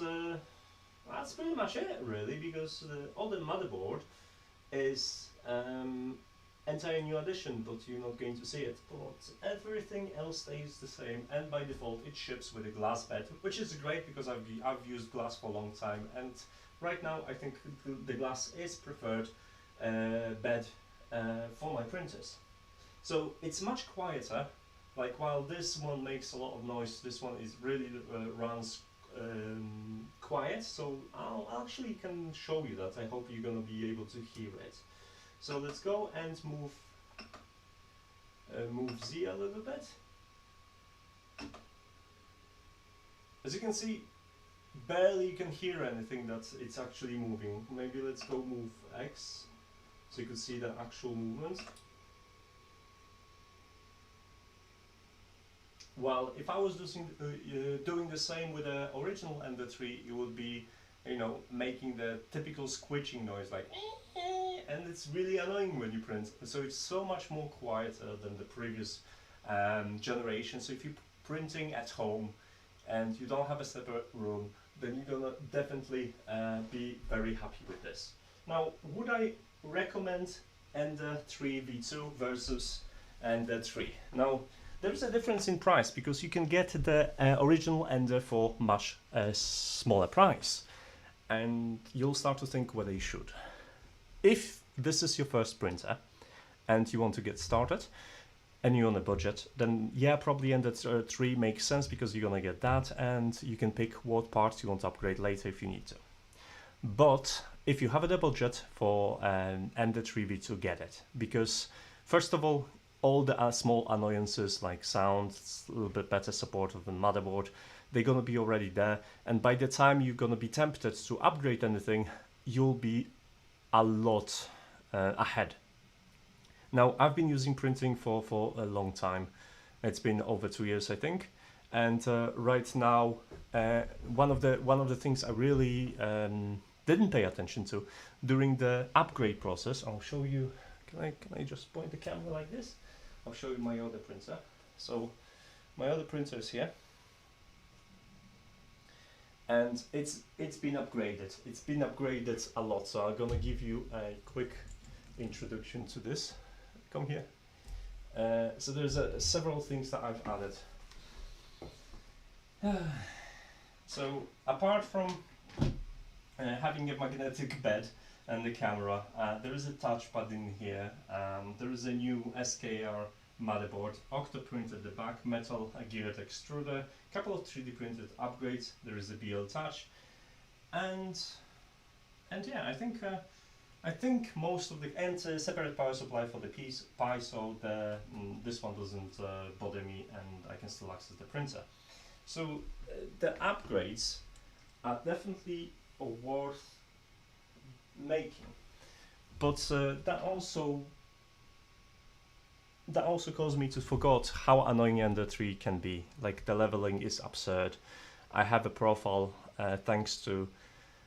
that's pretty much it really, because all the motherboard is entire new addition, but you're not going to see it. But everything else stays the same, and by default it ships with a glass bed, which is great because I've used glass for a long time, and right now I think the glass is preferred bed for my printers. So it's much quieter. Like while this one makes a lot of noise, this one is really runs quiet. So I'll actually can show you that. I hope you're gonna be able to hear it. So let's go and move Z a little bit. As you can see, barely you can hear anything that it's actually moving. Maybe let's go move X, so you can see the actual movement. Well, if I was doing the same with the original Ender3, it would be, you know, making the typical squishing noise, like, and it's really annoying when you print. So it's so much more quieter than the previous generation. So if you're printing at home and you don't have a separate room, then you're gonna definitely be very happy with this. Now, would I recommend Ender3 V2 versus Ender3? Now, there's a difference in price because you can get the original Ender for much smaller price, and you'll start to think whether you should. If this is your first printer and you want to get started and you're on a budget, then yeah, probably Ender3 makes sense because you're gonna get that and you can pick what parts you want to upgrade later if you need to. But if you have a budget for Ender3 V2, get it, because first of all the small annoyances like sound, a little bit better support of the motherboard, they're gonna be already there, and by the time you're gonna be tempted to upgrade anything, you'll be a lot ahead. Now, I've been using printing for a long time. It's been over 2 years, I think, and right now one of the things I really didn't pay attention to during the upgrade process, I'll show you. Can I just point the camera like this? I'll show you my other printer. So my other printer is here, and it's been upgraded. It's been upgraded a lot. So I'm gonna give you a quick introduction to this. Come here. So there's several things that I've added. So apart from having a magnetic bed and the camera, there is a touchpad in here. There is a new SKR motherboard, octo print at the back, metal geared extruder, couple of 3D printed upgrades. There is a BL touch, and yeah, I think most of the, and a separate power supply for the Pi, so this one doesn't bother me, and I can still access the printer. So the upgrades are definitely worth making, but that also caused me to forget how annoying Ender3 can be. Like, the leveling is absurd. I have a profile thanks to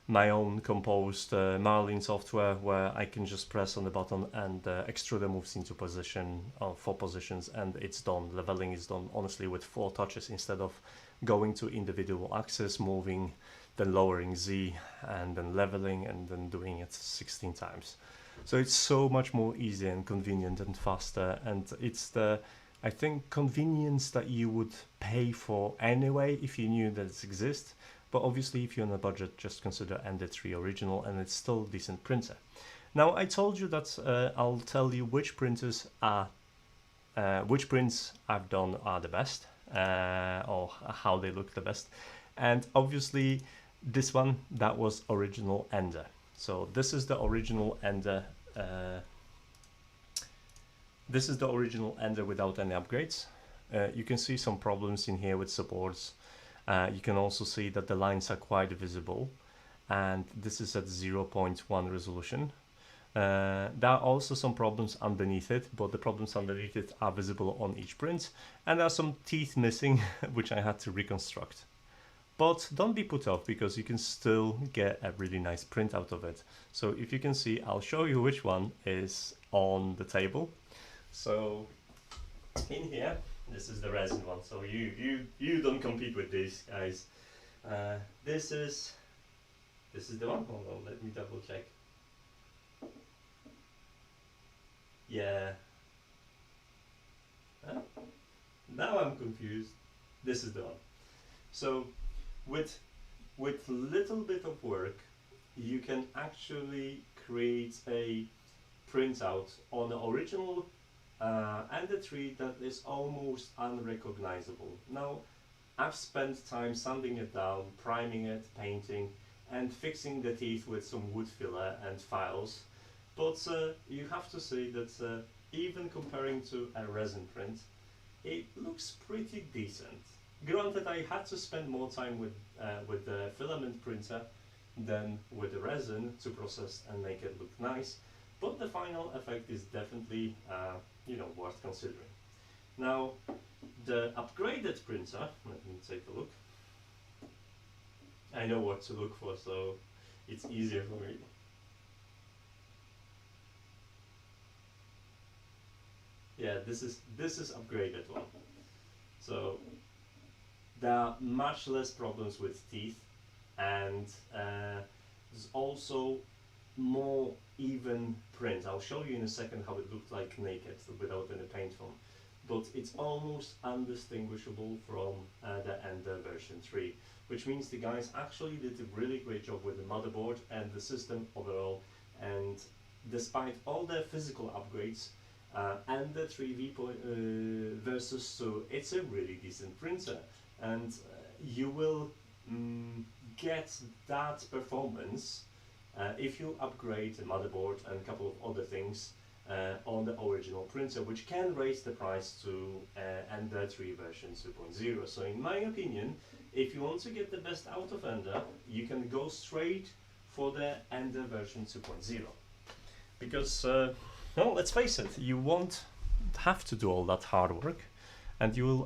my own composed Marlin software, where I can just press on the button and the extruder moves into position, 4 positions, and it's done. Leveling is done honestly with 4 touches instead of going to individual axes, moving, then lowering Z, and then leveling, and then doing it 16 times. So it's so much more easy and convenient and faster, and it's the, I think, convenience that you would pay for anyway if you knew that it exists. But obviously, if you're on a budget, just consider Ender3 original, and it's still a decent printer. Now, I told you that I'll tell you which prints I've done are the best, or how they look the best. And obviously, this one, that was original Ender. So this is the original Ender. This is the original Ender without any upgrades. You can see some problems in here with supports. You can also see that the lines are quite visible, and this is at 0.1 resolution. There are also some problems underneath it, but the problems underneath it are visible on each print, and there are some teeth missing which I had to reconstruct. But don't be put off, because you can still get a really nice print out of it. So if you can see, I'll show you which one is on the table. So in here This is the resin one, so you don't compete with these guys. This is the one. Hold on, let me double check. Yeah. Huh? Now I'm confused. This is the one. So with little bit of work, you can actually create a printout on the original Ender3 that is almost unrecognizable. Now, I've spent time sanding it down, priming it, painting, and fixing the teeth with some wood filler and files. But you have to say that even comparing to a resin print, it looks pretty decent. Granted, I had to spend more time with the filament printer than with the resin to process and make it look nice, but the final effect is definitely worth considering. Now, the upgraded printer, let me take a look. I know what to look for, so it's easier for me. Yeah, this is upgraded one. So there are much less problems with teeth, and there's also more even print. I'll show you in a second how it looked like naked without any paint on, but it's almost undistinguishable from the Ender version 3, which means the guys actually did a really great job with the motherboard and the system overall. And despite all their physical upgrades, and the 3V versus 2, it's a really decent printer, and you will get that performance if you upgrade the motherboard and a couple of other things on the original printer, which can raise the price to Ender 3 version 2.0. So in my opinion, if you want to get the best out of Ender, you can go straight for the Ender version 2.0, because well, let's face it, you won't have to do all that hard work, and you will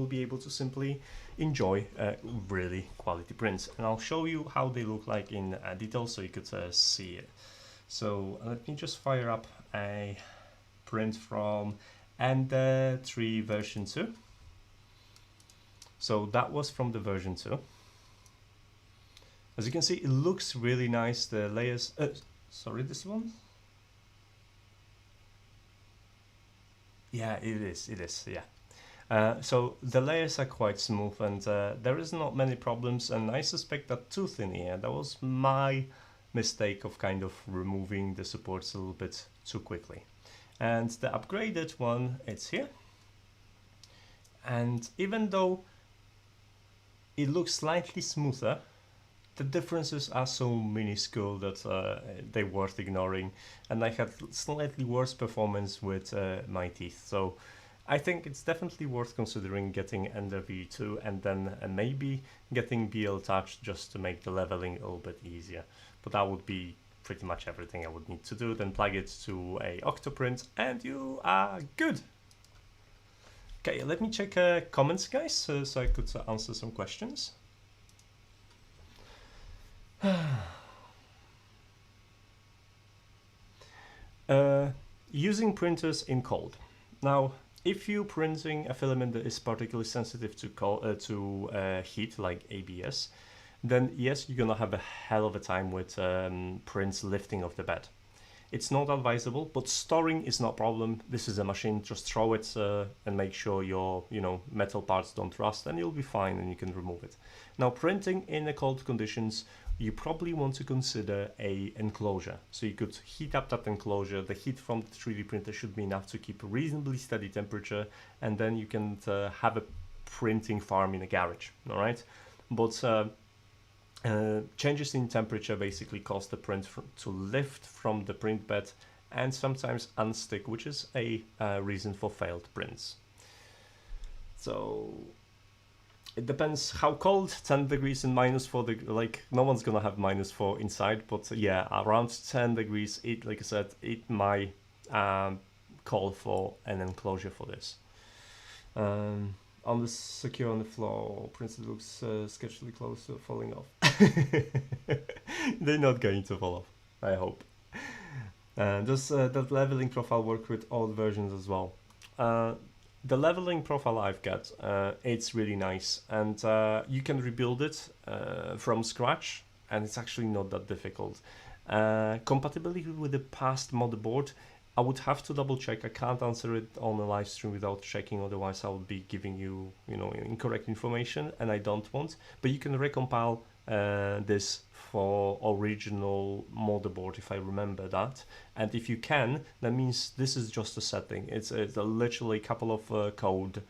be able to simply enjoy really quality prints. And I'll show you how they look like in detail so you could see it. So let me just fire up a print from Ender 3 version 2. So that was from the version 2. As you can see, it looks really nice. The layers, sorry, this one? Yeah, it is, yeah. So the layers are quite smooth, and there is not many problems, and I suspect that too thin here. That was my mistake of kind of removing the supports a little bit too quickly. And the upgraded one, it's here. And even though it looks slightly smoother, the differences are so minuscule that they're worth ignoring, and I had slightly worse performance with my teeth. So I think it's definitely worth considering getting Ender V2 and then maybe getting BL Touch just to make the leveling a little bit easier. But that would be pretty much everything I would need to do. Then plug it to a Octoprint and you are good. Okay, let me check comments, guys, so I could answer some questions. Using printers in cold. Now, if you're printing a filament that is particularly sensitive to heat, like ABS, then yes, you're gonna have a hell of a time with prints lifting off the bed. It's not advisable, but storing is not a problem. This is a machine, just throw it and make sure your metal parts don't rust, and you'll be fine and you can remove it. Now, printing in the cold conditions, you probably want to consider a enclosure. So you could heat up that enclosure. The heat from the 3D printer should be enough to keep a reasonably steady temperature, and then you can have a printing farm in a garage, all right? But changes in temperature basically cause the print to lift from the print bed and sometimes unstick, which is a reason for failed prints. So it depends how cold. 10 degrees and -4 like no one's gonna have -4 inside, but yeah, around 10 degrees, like I said, it might call for an enclosure for this. On the secure on the floor, Prince looks sketchily close to falling off. They're not going to fall off, I hope. Does that leveling profile work with old versions as well? the leveling profile I've got, it's really nice, and you can rebuild it from scratch, and it's actually not that difficult. Compatibility with the past motherboard, I would have to double check. I can't answer it on a live stream without checking, otherwise I would be giving you, incorrect information, and I don't want. But you can recompile this for original motherboard, if I remember that. And if you can, that means this is just a setting. It's literally a couple of code.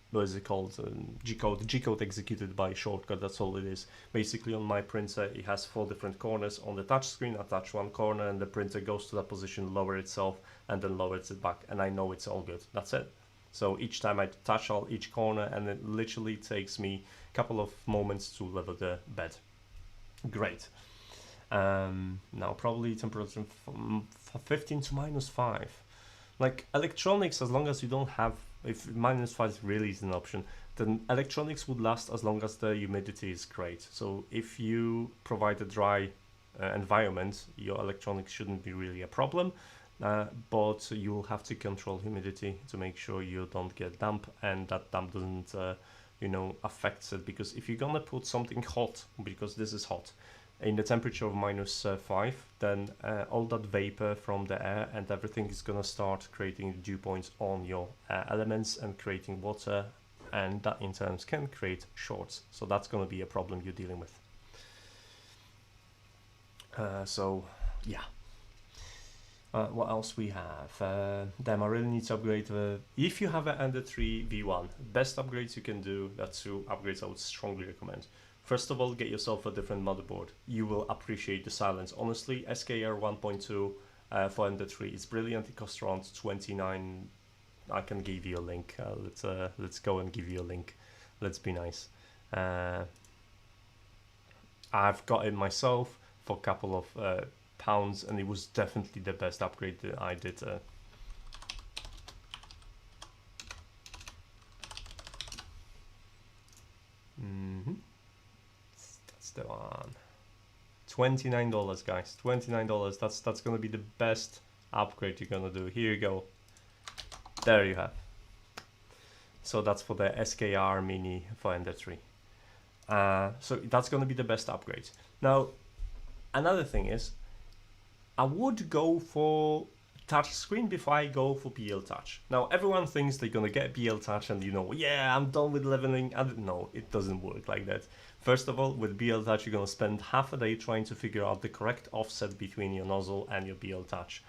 What is it called? G-code executed by shortcut. That's all it is. Basically, on my printer, it has 4 different corners. On the touch screen, I touch one corner, and the printer goes to that position, lower itself, and then lowers it back. And I know it's all good. That's it. So each time I touch each corner, and it literally takes me a couple of moments to level the bed. Great. Now probably temperature from 15 to -5. Like electronics, as long as you don't have, if -5 really is an option, then electronics would last as long as the humidity is great. So if you provide a dry environment, your electronics shouldn't be really a problem, but you'll have to control humidity to make sure you don't get damp, and that damp doesn't, affects it. Because if you're gonna put something hot, because this is hot, in the temperature of -5, then all that vapor from the air and everything is gonna start creating dew points on your elements and creating water, and that in turn can create shorts. So that's gonna be a problem you're dealing with. So yeah. What else we have? Damn, I really need to upgrade. If you have an Ender 3 V1, best upgrades you can do, that's 2 upgrades I would strongly recommend. First of all, get yourself a different motherboard. You will appreciate the silence. Honestly, SKR 1.2 for Ender 3 is brilliant. It costs around 29. I can give you a link. Let's go and give you a link. Let's be nice. I've got it myself for a couple of pounds, and it was definitely the best upgrade that I did. That's the one. $29, guys. $29. That's gonna be the best upgrade you're gonna do. Here you go. There you have. So that's for the SKR Mini for Ender 3. So that's gonna be the best upgrade. Now, another thing is, I would go for touch screen before I go for BL touch. Now everyone thinks they're gonna get BL touch and yeah, I'm done with leveling. No, it doesn't work like that. First of all, with BL touch you're gonna spend half a day trying to figure out the correct offset between your nozzle and your BL touch,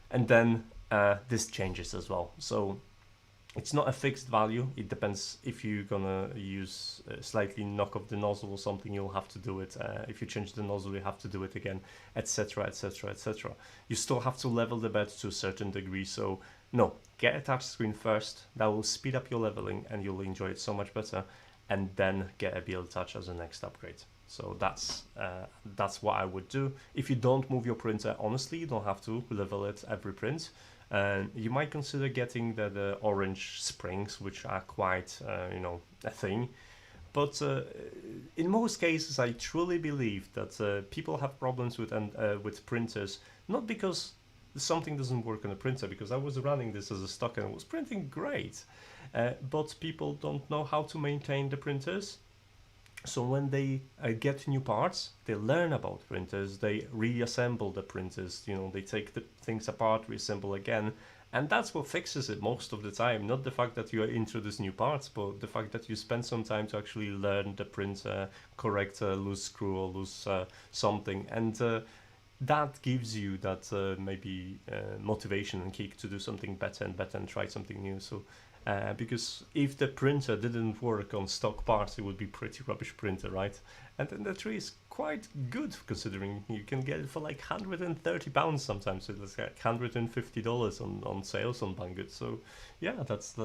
and then this changes as well. So it's not a fixed value. It depends. If you're gonna use slightly knock off the nozzle or something, you'll have to do it. If you change the nozzle, you have to do it again, etc, etc, etc. You still have to level the bed to a certain degree. So no, get a touch screen first. That will speed up your leveling and you'll enjoy it so much better. And then get a BL touch as a next upgrade. So that's what I would do. If you don't move your printer, honestly, you don't have to level it every print. You might consider getting the orange springs, which are quite, a thing. But in most cases, I truly believe that people have problems with printers, not because something doesn't work on a printer, because I was running this as a stock and it was printing great, but people don't know how to maintain the printers. So when they get new parts, they learn about printers, they reassemble the printers, they take the things apart, reassemble again, and that's what fixes it most of the time. Not the fact that you introduce new parts, but the fact that you spend some time to actually learn the printer, correct a loose screw or loose something, and that gives you that maybe motivation and kick to do something better and better and try something new. So because if the printer didn't work on stock parts, it would be pretty rubbish printer, right? And then the tree is quite good, considering you can get it for like £130 sometimes. So it's like $150 on sales on Banggood. So yeah, that's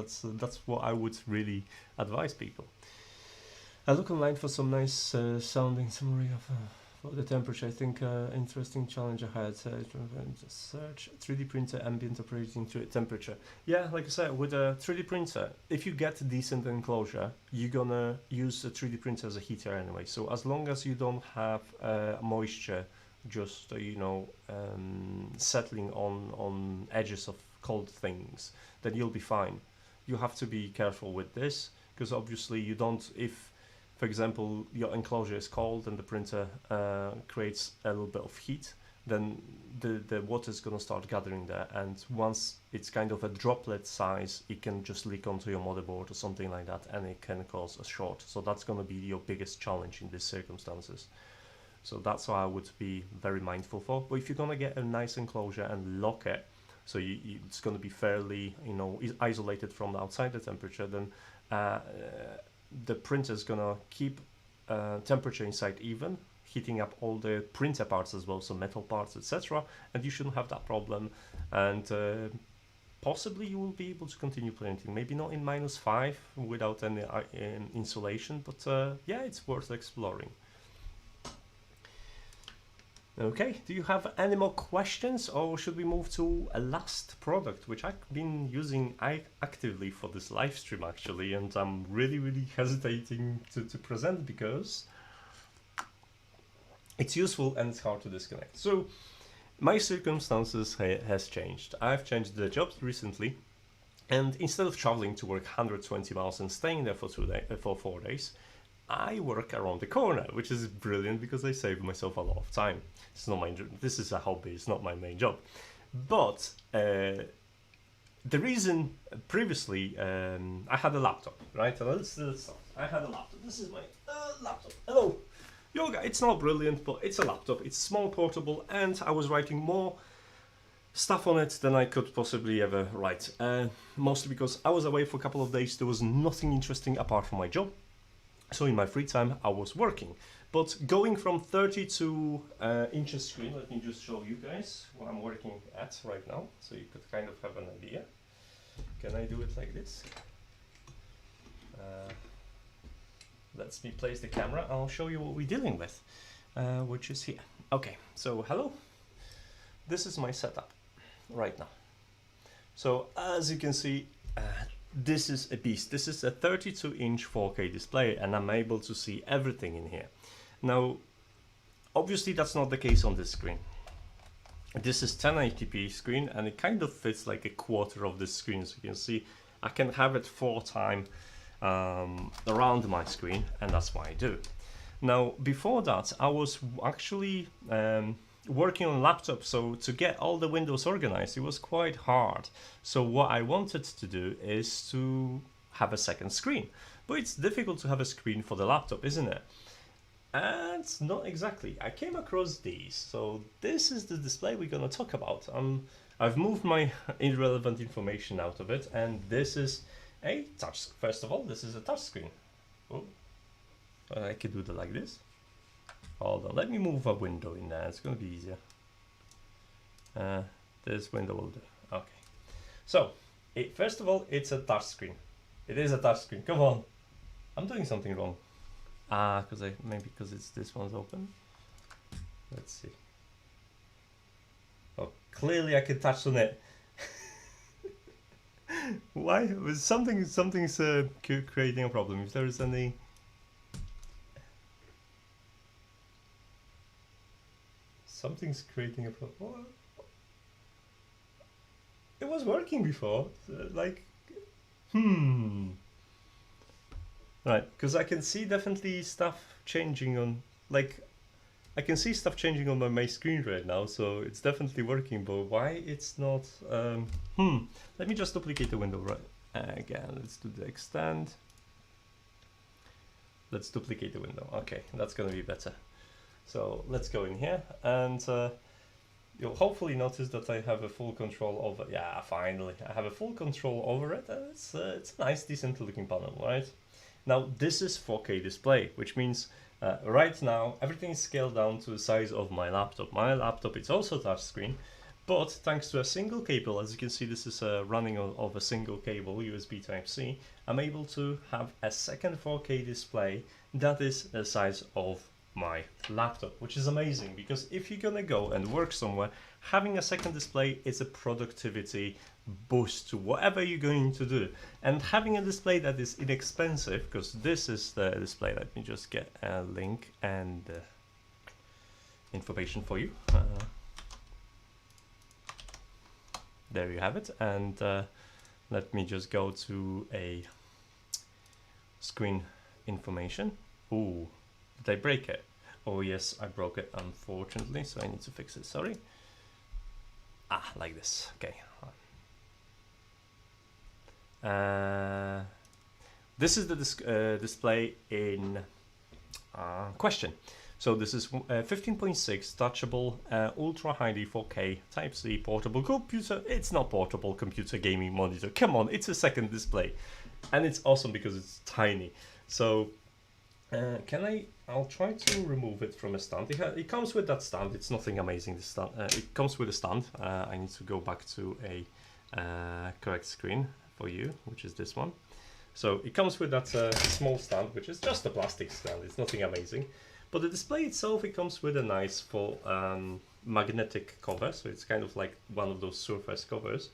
what I would really advise people. I look online for some nice sounding summary of the temperature. I think interesting challenge ahead. Just search 3D printer ambient operating temperature. Yeah, like I said, with a 3D printer, if you get a decent enclosure, you're gonna use a 3D printer as a heater anyway. So as long as you don't have moisture just settling on edges of cold things, then you'll be fine. You have to be careful with this, because obviously you don't, if for example your enclosure is cold and the printer creates a little bit of heat, then the water is going to start gathering there, and once it's kind of a droplet size, it can just leak onto your motherboard or something like that, and it can cause a short. So that's going to be your biggest challenge in these circumstances. So that's why I would be very mindful for. But if you're going to get a nice enclosure and lock it, so it's going to be fairly, you know, isolated from outside the temperature, then the printer is going to keep temperature inside even, heating up all the printer parts as well, so metal parts, etc. And you shouldn't have that problem. And possibly you will be able to continue printing. Maybe not in -5 without any insulation, but yeah, it's worth exploring. Okay, do you have any more questions, or should we move to a last product, which I've been using actively for this live stream actually, and I'm really hesitating to present because it's useful and it's hard to disconnect. So my circumstances has changed. I've changed the jobs recently, and instead of traveling to work 120 miles and staying there for 4 days, I work around the corner, which is brilliant because I save myself a lot of time. It's not my job. This is a hobby. It's not my main job. But the reason previously, I had a laptop, right? Let's start. I had a laptop. This is my laptop. Hello. Yoga. It's not brilliant, but it's a laptop. It's small, portable, and I was writing more stuff on it than I could possibly ever write. Mostly because I was away for a couple of days. There was nothing interesting apart from my job. So in my free time, I was working. But going from 32 inches screen, let me just show you guys what I'm working at right now, so you could kind of have an idea. Can I do it like this? Let me place the camera. I'll show you what we're dealing with, which is here. Okay, so hello. This is my setup right now. So as you can see, this is a beast. This is a 32-inch 4K display, and I'm able to see everything in here. Now, obviously that's not the case on this screen. This is 1080p screen, and it kind of fits like a quarter of this screen. So you can see I can have it 4 times around my screen, and that's what I do. Now, before that, I was actually working on a laptop, so to get all the windows organized, it was quite hard. So what I wanted to do is to have a second screen. But it's difficult to have a screen for the laptop, isn't it? And not exactly. I came across these. So this is the display we're going to talk about. I've moved my irrelevant information out of it, and this is a touch. First of all, this is a touch screen. Oh, I could do it like this. Hold on, let me move a window in there. It's going to be easier. This window will do. Okay. So, first of all, it's a touch screen. It is a touch screen. Come on. I'm doing something wrong. Maybe because this one's open. Let's see. Oh, clearly I can touch on it. Why? Something's creating a problem. If there is any. Something's creating a problem. It was working before. Right, because I can see definitely stuff changing on, I can see stuff changing on my screen right now, so it's definitely working, but why it's not, let me just duplicate the window, right, again, let's do the extend, let's duplicate the window, okay, that's gonna be better. So let's go in here, and you'll hopefully notice that I have a full control over, yeah, finally, I have a full control over it, and it's a nice, decent looking panel, right? Now, this is 4K display, which means right now, everything is scaled down to the size of my laptop. My laptop is also touchscreen, but thanks to a single cable, as you can see, this is running of a single cable, USB Type-C, I'm able to have a second 4K display that is the size of my laptop, which is amazing, because if you're gonna go and work somewhere, having a second display is a productivity boost to whatever you're going to do. And having a display that is inexpensive, because this is the display, let me just get a link and information for you. there you have it. And let me just go to a screen information. Ooh, did I break it? Oh yes, I broke it, unfortunately, so I need to fix it, sorry. Like this, okay. This is the display in question. So this is 15.6 touchable, ultra HD 4K Type-C portable computer. It's not portable computer gaming monitor. Come on, it's a second display. And it's awesome because it's tiny. So I'll try to remove it from a stand. It comes with that stand. It's nothing amazing, this stand. It comes with a stand. I need to go back to a correct screen for you, which is this one. So it comes with that small stand, which is just a plastic stand. It's nothing amazing. But the display itself, it comes with a nice full magnetic cover. So it's kind of like one of those Surface covers.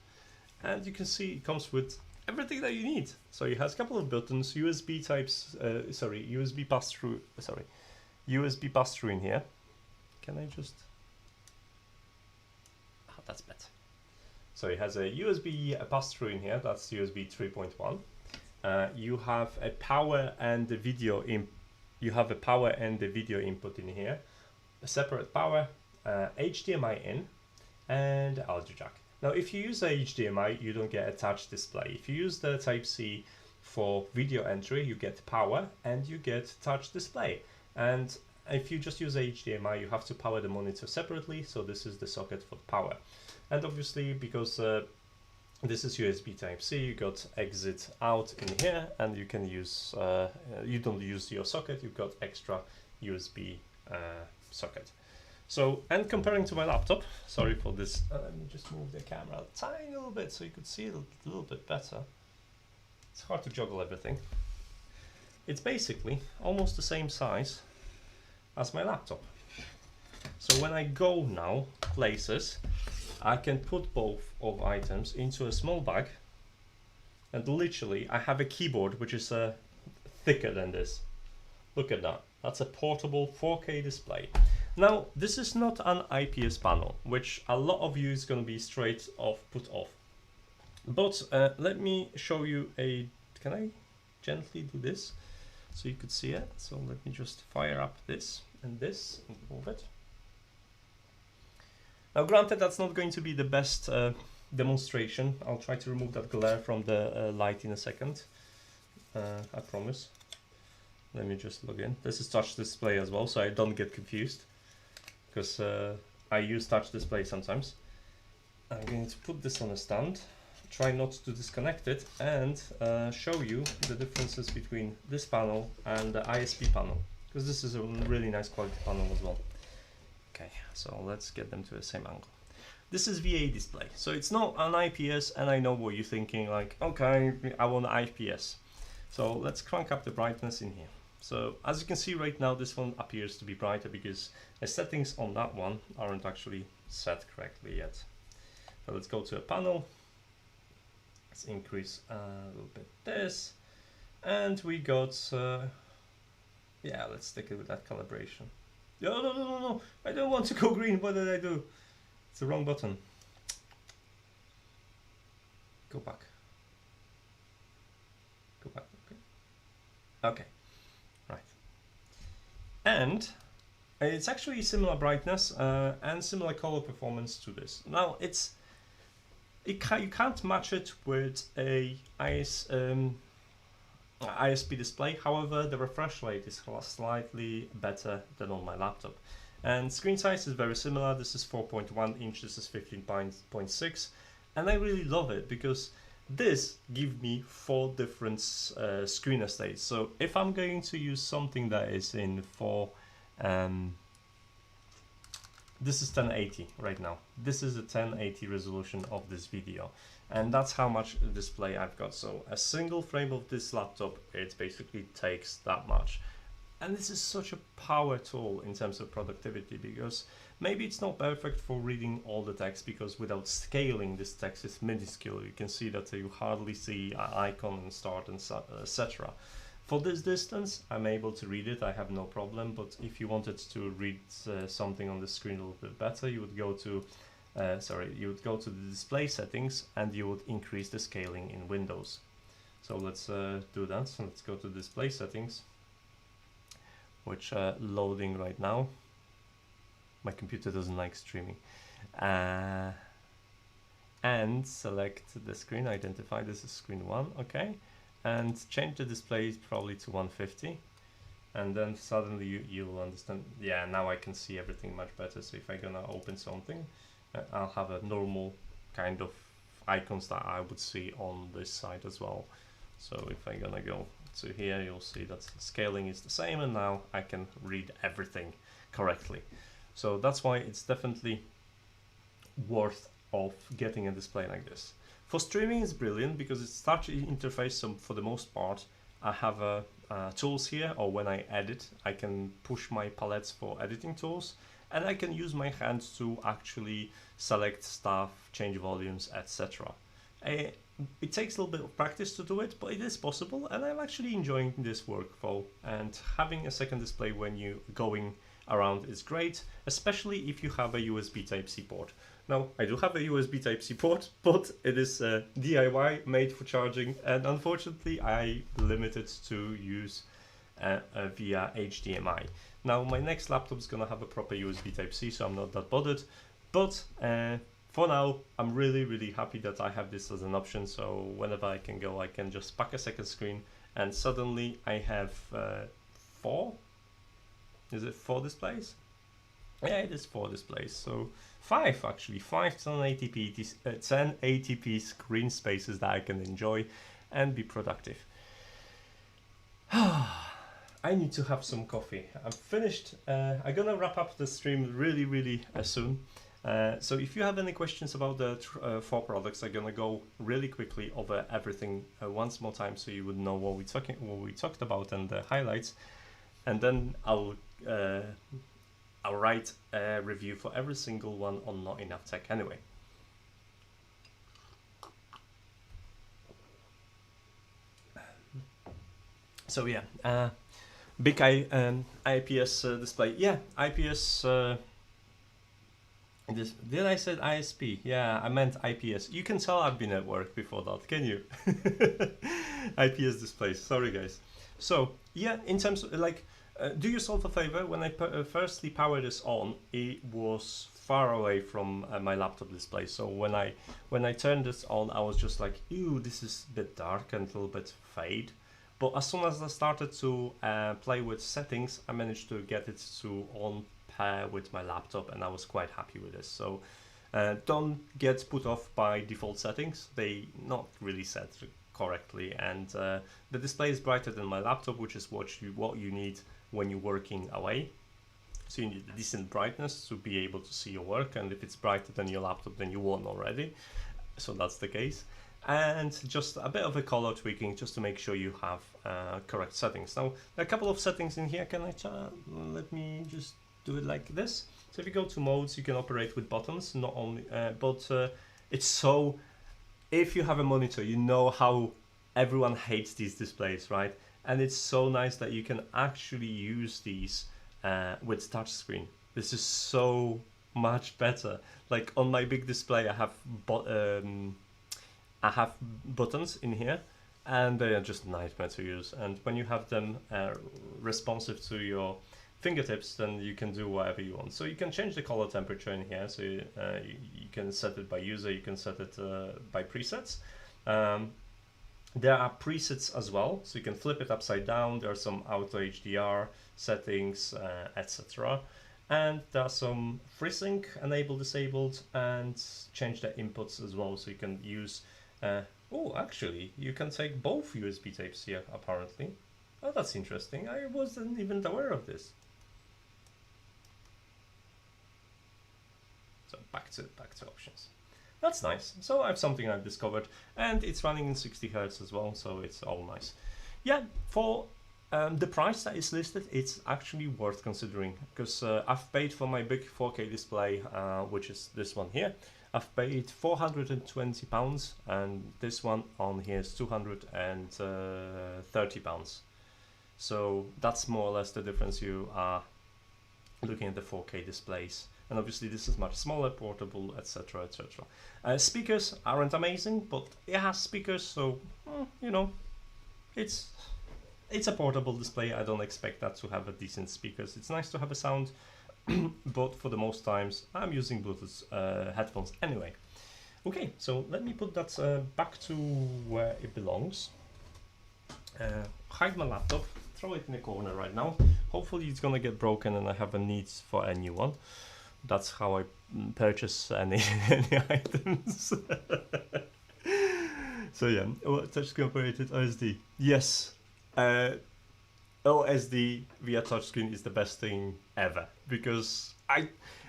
And you can see it comes with everything that you need. So it has a couple of buttons, USB types, USB pass-through, USB pass-through in here. Can I just, that's better. So it has a USB pass-through in here, that's USB 3.1. You have a power and the video input in here, a separate power, HDMI in, and audio jack. Now, if you use a HDMI, you don't get a touch display. If you use the Type-C for video entry, you get power and you get touch display. And if you just use HDMI, you have to power the monitor separately. So this is the socket for power. And obviously, because this is USB Type-C, you got exit out in here, and you can use, you don't use your socket, you've got extra USB socket. So, and comparing to my laptop, sorry for this, let me just move the camera a tiny little bit so you could see it a little bit better. It's hard to juggle everything. It's basically almost the same size as my laptop. So when I go now places, I can put both of items into a small bag, and literally I have a keyboard which is thicker than this. Look at that. That's a portable 4K display. Now, this is not an IPS panel, which a lot of you is going to be straight off, put off. But let me show you can I gently do this so you could see it? So let me just fire up this and move it. Now, granted, that's not going to be the best demonstration. I'll try to remove that glare from the light in a second. I promise. Let me just log in. This is touch display as well, so I don't get confused, because I use touch display sometimes. I'm going to put this on a stand, try not to disconnect it, and show you the differences between this panel and the ISP panel, because this is a really nice quality panel as well. Okay, so let's get them to the same angle. This is VA display, so it's not an IPS, and I know what you're thinking, like, okay, I want IPS. So let's crank up the brightness in here. So as you can see right now, this one appears to be brighter because the settings on that one aren't actually set correctly yet. So let's go to a panel. Let's increase a little bit this. And we got, yeah, let's stick it with that calibration. No, I don't want to go green. What did I do? It's the wrong button. Go back. Go back, okay. Okay, right. And it's actually similar brightness and similar color performance to this. Now, you can't match it with a ISP display. However, the refresh rate is slightly better than on my laptop. And screen size is very similar. This is 4.1 inch, this is 15.6. And I really love it because this gives me 4 different screen estates. So if I'm going to use something that is in this is 1080 right now. This is the 1080 resolution of this video. And that's how much display I've got. So a single frame of this laptop, it basically takes that much. And this is such a power tool in terms of productivity, because maybe it's not perfect for reading all the text, because without scaling, this text is minuscule. You can see that you hardly see an icon and start and etc. For this distance, I'm able to read it, I have no problem. But if you wanted to read something on the screen a little bit better, you would go to sorry, you would go to the display settings and you would increase the scaling in Windows. So let's do that. So let's go to display settings, which loading right now. My computer doesn't like streaming. And select the screen, identify this as screen 1, okay, and change the display probably to 150, and then suddenly you'll understand. Yeah, now I can see everything much better. So if I'm gonna open something, I'll have a normal kind of icons that I would see on this side as well. So if I'm gonna go to here, you'll see that scaling is the same, and now I can read everything correctly. So that's why it's definitely worth of getting a display like this. For streaming, it's brilliant because it's touch interface. So for the most part, I have tools here, or when I edit, I can push my palettes for editing tools, and I can use my hands to actually select stuff, change volumes, etc. It takes a little bit of practice to do it, but it is possible, and I'm actually enjoying this workflow. And having a second display when you're going around is great, especially if you have a USB Type-C port. Now, I do have a USB Type-C port, but it is DIY, made for charging, and unfortunately I limited to use via HDMI. Now, my next laptop is gonna have a proper USB Type-C, so I'm not that bothered, but for now, I'm really happy that I have this as an option. So whenever I can go, I can just pack a second screen, and suddenly I have 4? Is it 4 displays? Yeah, it is 4 displays. So 5 actually, 5 1080p screen spaces that I can enjoy and be productive. I need to have some coffee. I'm finished. I'm gonna wrap up the stream really soon. So if you have any questions about the 4 products, I'm gonna go really quickly over everything once more time, so you would know what we talked about and the highlights, and then I'll write a review for every single one on NotEnoughTECH anyway. So yeah, big IPS display. Yeah, IPS. Did I said ISP? Yeah, I meant IPS. You can tell I've been at work before that, can you? IPS displays. Sorry, guys. So yeah, in terms of like, do yourself a favor. When I firstly powered this on, it was far away from my laptop display. So when I turned this on, I was just like, ew, this is a bit dark and a little bit fade. But as soon as I started to play with settings, I managed to get it to on pair with my laptop, and I was quite happy with this. So don't get put off by default settings. They not really set correctly, and the display is brighter than my laptop, which is what you need when you're working away. So you need a decent brightness to be able to see your work, and if it's brighter than your laptop, then you won already. So that's the case. And just a bit of a color tweaking just to make sure you have correct settings. Now, there are a couple of settings in here. Can I let me just do it like this. So if you go to modes, you can operate with buttons, not only, but it's so, if you have a monitor, you know how everyone hates these displays, right? And it's so nice that you can actually use these with touchscreen. This is so much better. Like on my big display, I have buttons in here, and they are just a nightmare to use. And when you have them responsive to your fingertips, then you can do whatever you want. So you can change the color temperature in here. So you can set it by user, you can set it by presets. There are presets as well, so you can flip it upside down. There are some auto HDR settings, etc. And there are some FreeSync enable, disabled, and change the inputs as well. So you can use, oh, actually, you can take both USB types here, apparently. Oh, that's interesting. I wasn't even aware of this. So back to options. That's nice. So I have something I've discovered, and it's running in 60 Hz as well, so it's all nice. Yeah, for the price that is listed, it's actually worth considering, because I've paid for my big 4K display, which is this one here. I've paid £420, and this one on here is £230. So that's more or less the difference. You are looking at the 4K displays and obviously this is much smaller, portable, etc, etc. Speakers aren't amazing, but it has speakers, so you know, it's a portable display. I don't expect that to have a decent speakers. It's nice to have a sound, but for the most times I'm using Bluetooth headphones anyway. Okay, so let me put that back to where it belongs. Hide my laptop, throw it in the corner right now. Hopefully it's gonna get broken and I have a need for a new one. That's how I purchase any items. So yeah, touchscreen operated OSD. Yes, OSD via touchscreen is the best thing ever, because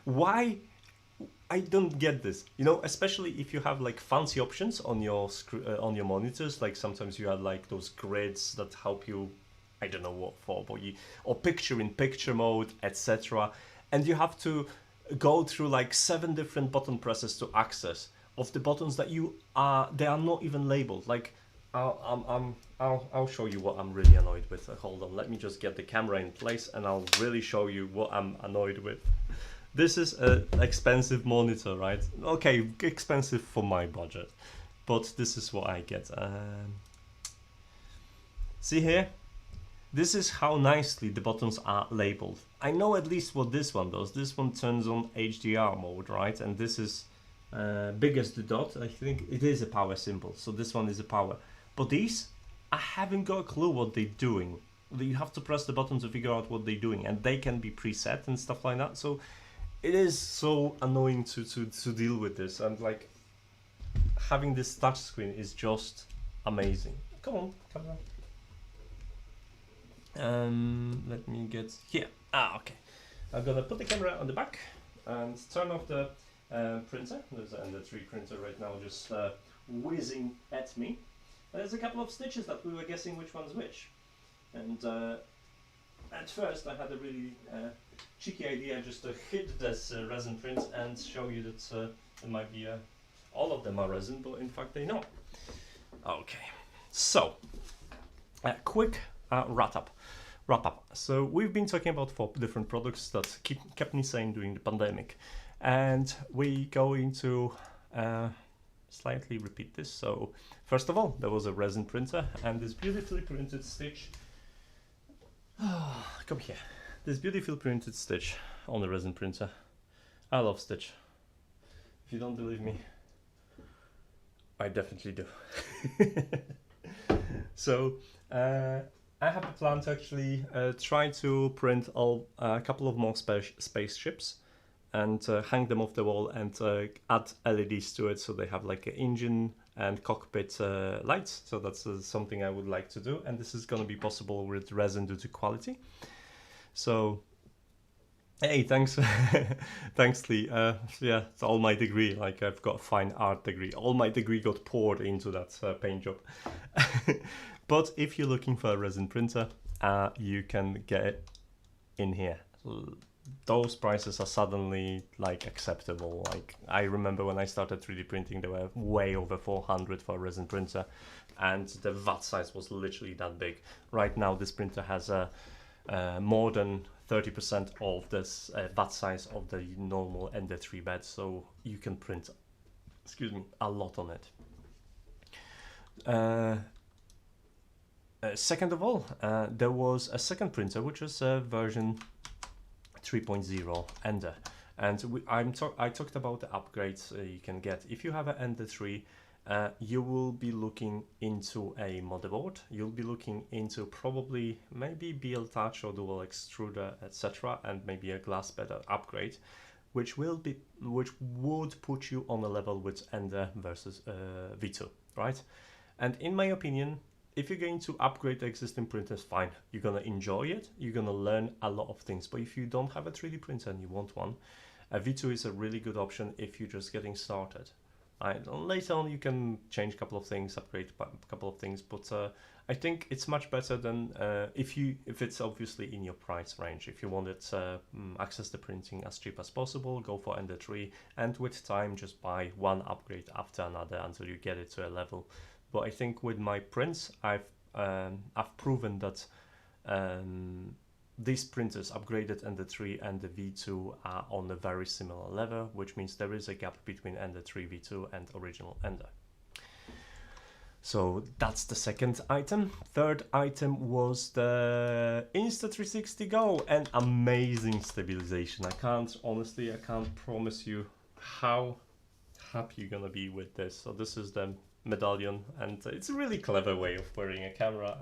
why I don't get this, you know, especially if you have like fancy options on your monitors. Like sometimes you have like those grids that help you, I don't know what for, but or picture-in-picture mode, etc. And you have to go through like 7 different button presses to access of the buttons that they are not even labeled. Like I'll show you what I'm really annoyed with. Hold on, let me just get the camera in place and I'll really show you what I'm annoyed with. This is an expensive monitor, right? Okay, expensive for my budget, but this is what I get. See here? This is how nicely the buttons are labeled. I know at least what this one does. This one turns on HDR mode, right? And this is big as the dot. I think it is a power symbol, so this one is a power. But these, I haven't got a clue what they're doing. You have to press the button to figure out what they're doing, and they can be preset and stuff like that. So it is so annoying to deal with this, and like having this touch screen is just amazing. Come on, come on. Let me get here. Okay. I'm gonna put the camera on the back and turn off the printer. There's an Ender3 printer right now just whizzing at me. There's a couple of stitches that we were guessing which one's which. And at first I had a really cheeky idea just to hit this resin print and show you that it might be all of them are resin, but in fact they're not. Okay, so quick wrap up. So we've been talking about 4 different products that kept me sane during the pandemic, and we're going to slightly repeat this. So first of all, there was a resin printer and this beautifully printed stitch. Come here. This beautiful printed stitch on the resin printer. I love stitch. If you don't believe me, I definitely do. So I have a plan to actually try to print a couple of more spaceships and hang them off the wall and add LEDs to it, so they have like an engine and cockpit lights. So that's something I would like to do, and this is going to be possible with resin due to quality. So hey, thanks thanks Lee. Yeah, it's all my degree, like I've got a fine art degree, all my degree got poured into that paint job. But if you're looking for a resin printer, you can get it in here. Those prices are suddenly like acceptable. Like I remember when I started 3D printing, they were way over 400 for a resin printer, and the VAT size was literally that big. Right now this printer has a more than 30% of this VAT size of the normal Ender3 bed, so you can print, excuse me, a lot on it. Second of all, there was a second printer, which was version 3.0 Ender, and I talked about the upgrades you can get if you have an Ender 3. You will be looking into a motherboard. You'll be looking into probably maybe BL Touch or dual extruder, etc., and maybe a glass bed upgrade, which would put you on a level with Ender versus V2, right? And in my opinion, if you're going to upgrade the existing printers, fine, you're gonna enjoy it, you're gonna learn a lot of things. But if you don't have a 3D printer and you want one, a V2 is a really good option if you're just getting started. Right? Later on you can change a couple of things, upgrade a couple of things, but I think it's much better than if it's obviously in your price range. If you want it access the printing as cheap as possible, go for Ender 3, and with time just buy one upgrade after another until you get it to a level. But I think with my prints, I've proven that these printers upgraded Ender3 and the V2 are on a very similar level, which means there is a gap between Ender3 V2 and original Ender. So that's the second item. Third item was the Insta360 GO, and amazing stabilization. I can't promise you how happy you're gonna be with this. So this is the medallion, and it's a really clever way of wearing a camera.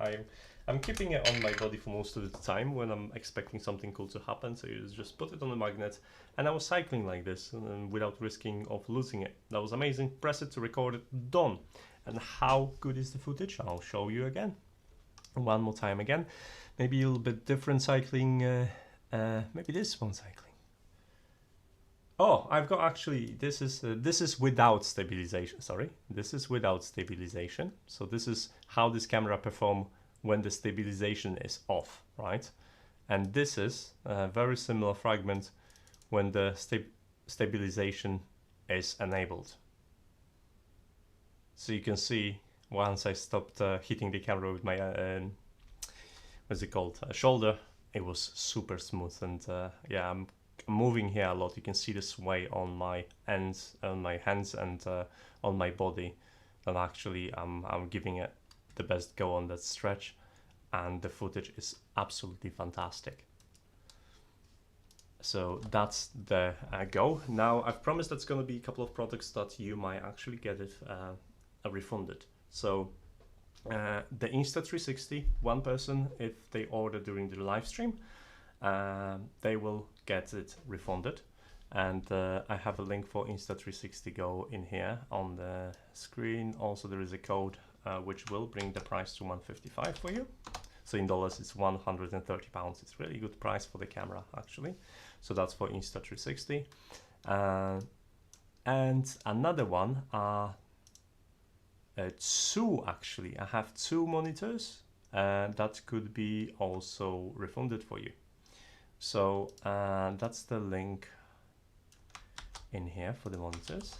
I'm keeping it on my body for most of the time when I'm expecting something cool to happen. So you just put it on the magnet, and I was cycling like this and without risking of losing it. That was amazing. Press it to record it, done. And how good is the footage? I'll show you again. One more time again. Maybe a little bit different cycling. Maybe this one cycling. Oh, I've got actually, this is without stabilization. Sorry, this is without stabilization. So this is how this camera perform when the stabilization is off, right? And this is a very similar fragment when the stabilization is enabled. So you can see once I stopped hitting the camera with my what's it called, shoulder, it was super smooth. And yeah, I'm moving here a lot. You can see the sway on my hands and on my body. And actually I'm giving it the best go on that stretch, and the footage is absolutely fantastic. So that's the Go. Now I've promised that's going to be a couple of products that you might actually get it refunded. So the Insta360, one person, if they order during the live stream, they will get it refunded. And I have a link for Insta360 GO in here on the screen. Also there is a code which will bring the price to 155 for you. So in dollars it's 130 pounds. It's really good price for the camera actually. So that's for Insta360. And another one are two actually. I have two monitors that could be also refunded for you. So that's the link in here for the monitors.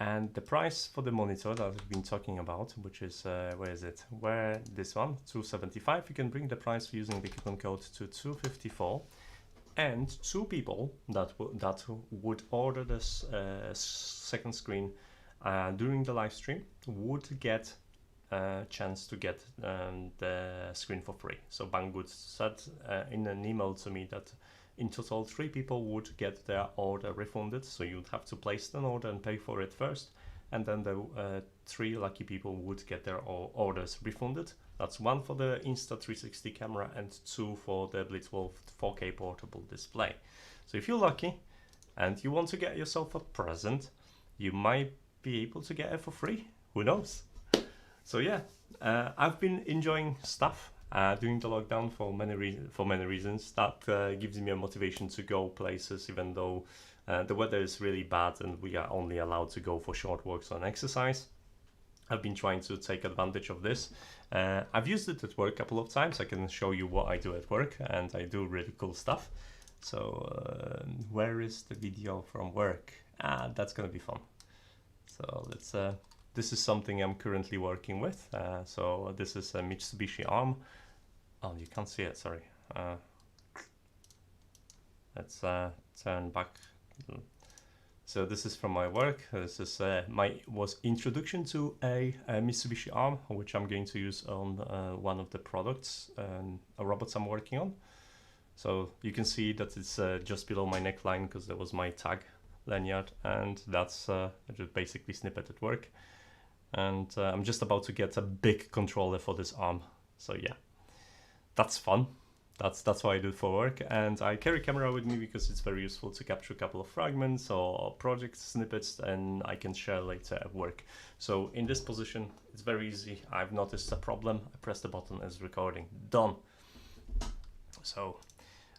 And the price for the monitor that I've been talking about, which is, where is it? Where this one, 275, you can bring the price using the coupon code to 254. And two people that would order this second screen during the live stream would get a chance to get the screen for free. So Banggood said in an email to me that in total 3 people would get their order refunded. So you'd have to place an order and pay for it first, and then the 3 lucky people would get their orders refunded. That's 1 for the Insta360 camera and 2 for the BlitzWolf 4K portable display. So if you're lucky and you want to get yourself a present, you might be able to get it for free. Who knows? So yeah, I've been enjoying stuff during the lockdown for many reasons. That gives me a motivation to go places, even though the weather is really bad and we are only allowed to go for short walks and exercise. I've been trying to take advantage of this. I've used it at work a couple of times. I can show you what I do at work, and I do really cool stuff. So where is the video from work? That's gonna be fun. So let's. This is something I'm currently working with. So this is a Mitsubishi arm. Oh, you can't see it. Sorry. Let's turn back. So this is from my work. This is was introduction to a Mitsubishi arm, which I'm going to use on one of the products, robots I'm working on. So you can see that it's just below my neckline because that was my tag lanyard, and that's just basically snippet at work. And I'm just about to get a big controller for this arm. So yeah, that's fun. That's what I do for work, and I carry camera with me because it's very useful to capture a couple of fragments or project snippets, and I can share later at work. So in this position, it's very easy. I've noticed a problem. I press the button, it's recording. Done. So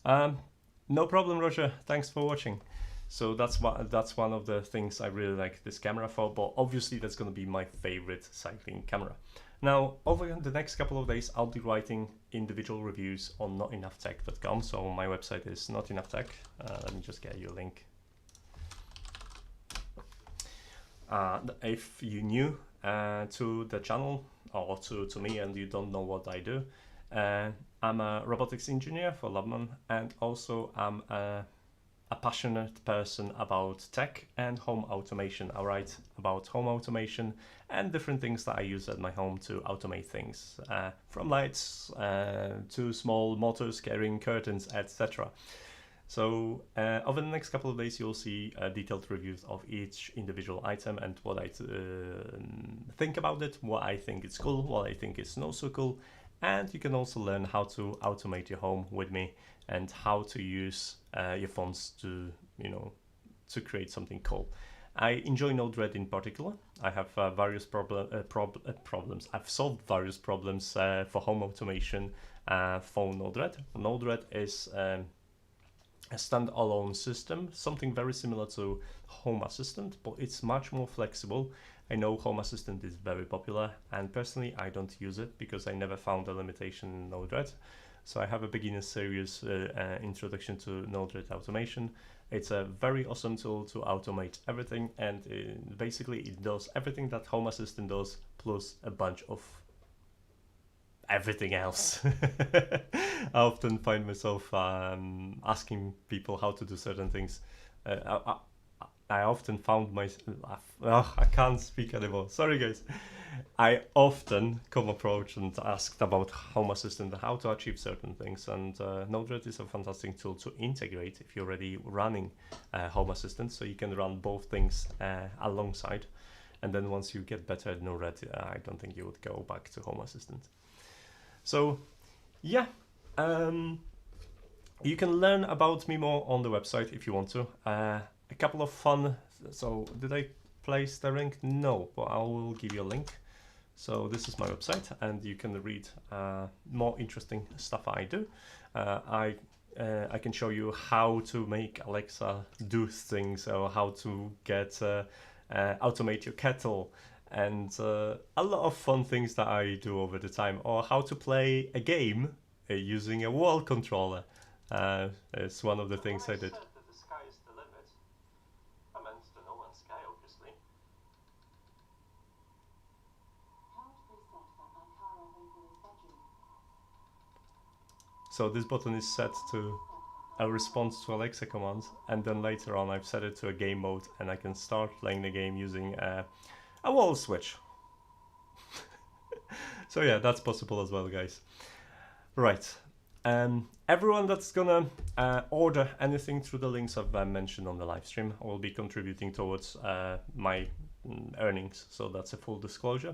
no problem, Roger. Thanks for watching. So that's one of the things I really like this camera for, but obviously that's going to be my favorite cycling camera. Now, over the next couple of days, I'll be writing individual reviews on NotEnoughTECH.com. So my website is NotEnoughTECH. Let me just get you a link. If you're new to the channel or to me and you don't know what I do, I'm a robotics engineer for Labman, and also I'm a passionate person about tech and home automation. I write about home automation and different things that I use at my home to automate things, from lights to small motors carrying curtains, etc. So over the next couple of days, you'll see detailed reviews of each individual item and what I think about it, what I think is cool, what I think is not so cool. And you can also learn how to automate your home with me and how to use your fonts to, to create something cool. I enjoy Node-RED in particular. I have various problems. I've solved various problems for home automation for Node-RED. Node-RED is a standalone system, something very similar to Home Assistant, but it's much more flexible. I know Home Assistant is very popular, and personally I don't use it because I never found a limitation in Node-RED. So I have a beginner series introduction to Node-RED automation. It's a very awesome tool to automate everything, and basically it does everything that Home Assistant does, plus a bunch of everything else. I often find myself asking people how to do certain things. I often found myself, I can't speak anymore, sorry guys. I often come approach and asked about Home Assistant, how to achieve certain things, and Node-RED is a fantastic tool to integrate if you're already running Home Assistant, so you can run both things alongside, and then once you get better at Node-RED, I don't think you would go back to Home Assistant. So yeah, you can learn about me more on the website if you want to. A couple of fun, so did I place the link? No, but I will give you a link. So this is my website, and you can read more interesting stuff I do. I can show you how to make Alexa do things, or how to get automate your kettle, and a lot of fun things that I do over the time, or how to play a game using a wall controller. It's one of the things I did. So this button is set to a response to Alexa commands, and then later on I've set it to a game mode, and I can start playing the game using a wall switch. So yeah, that's possible as well, guys. Right, everyone that's gonna order anything through the links I've mentioned on the live stream will be contributing towards my earnings, so that's a full disclosure.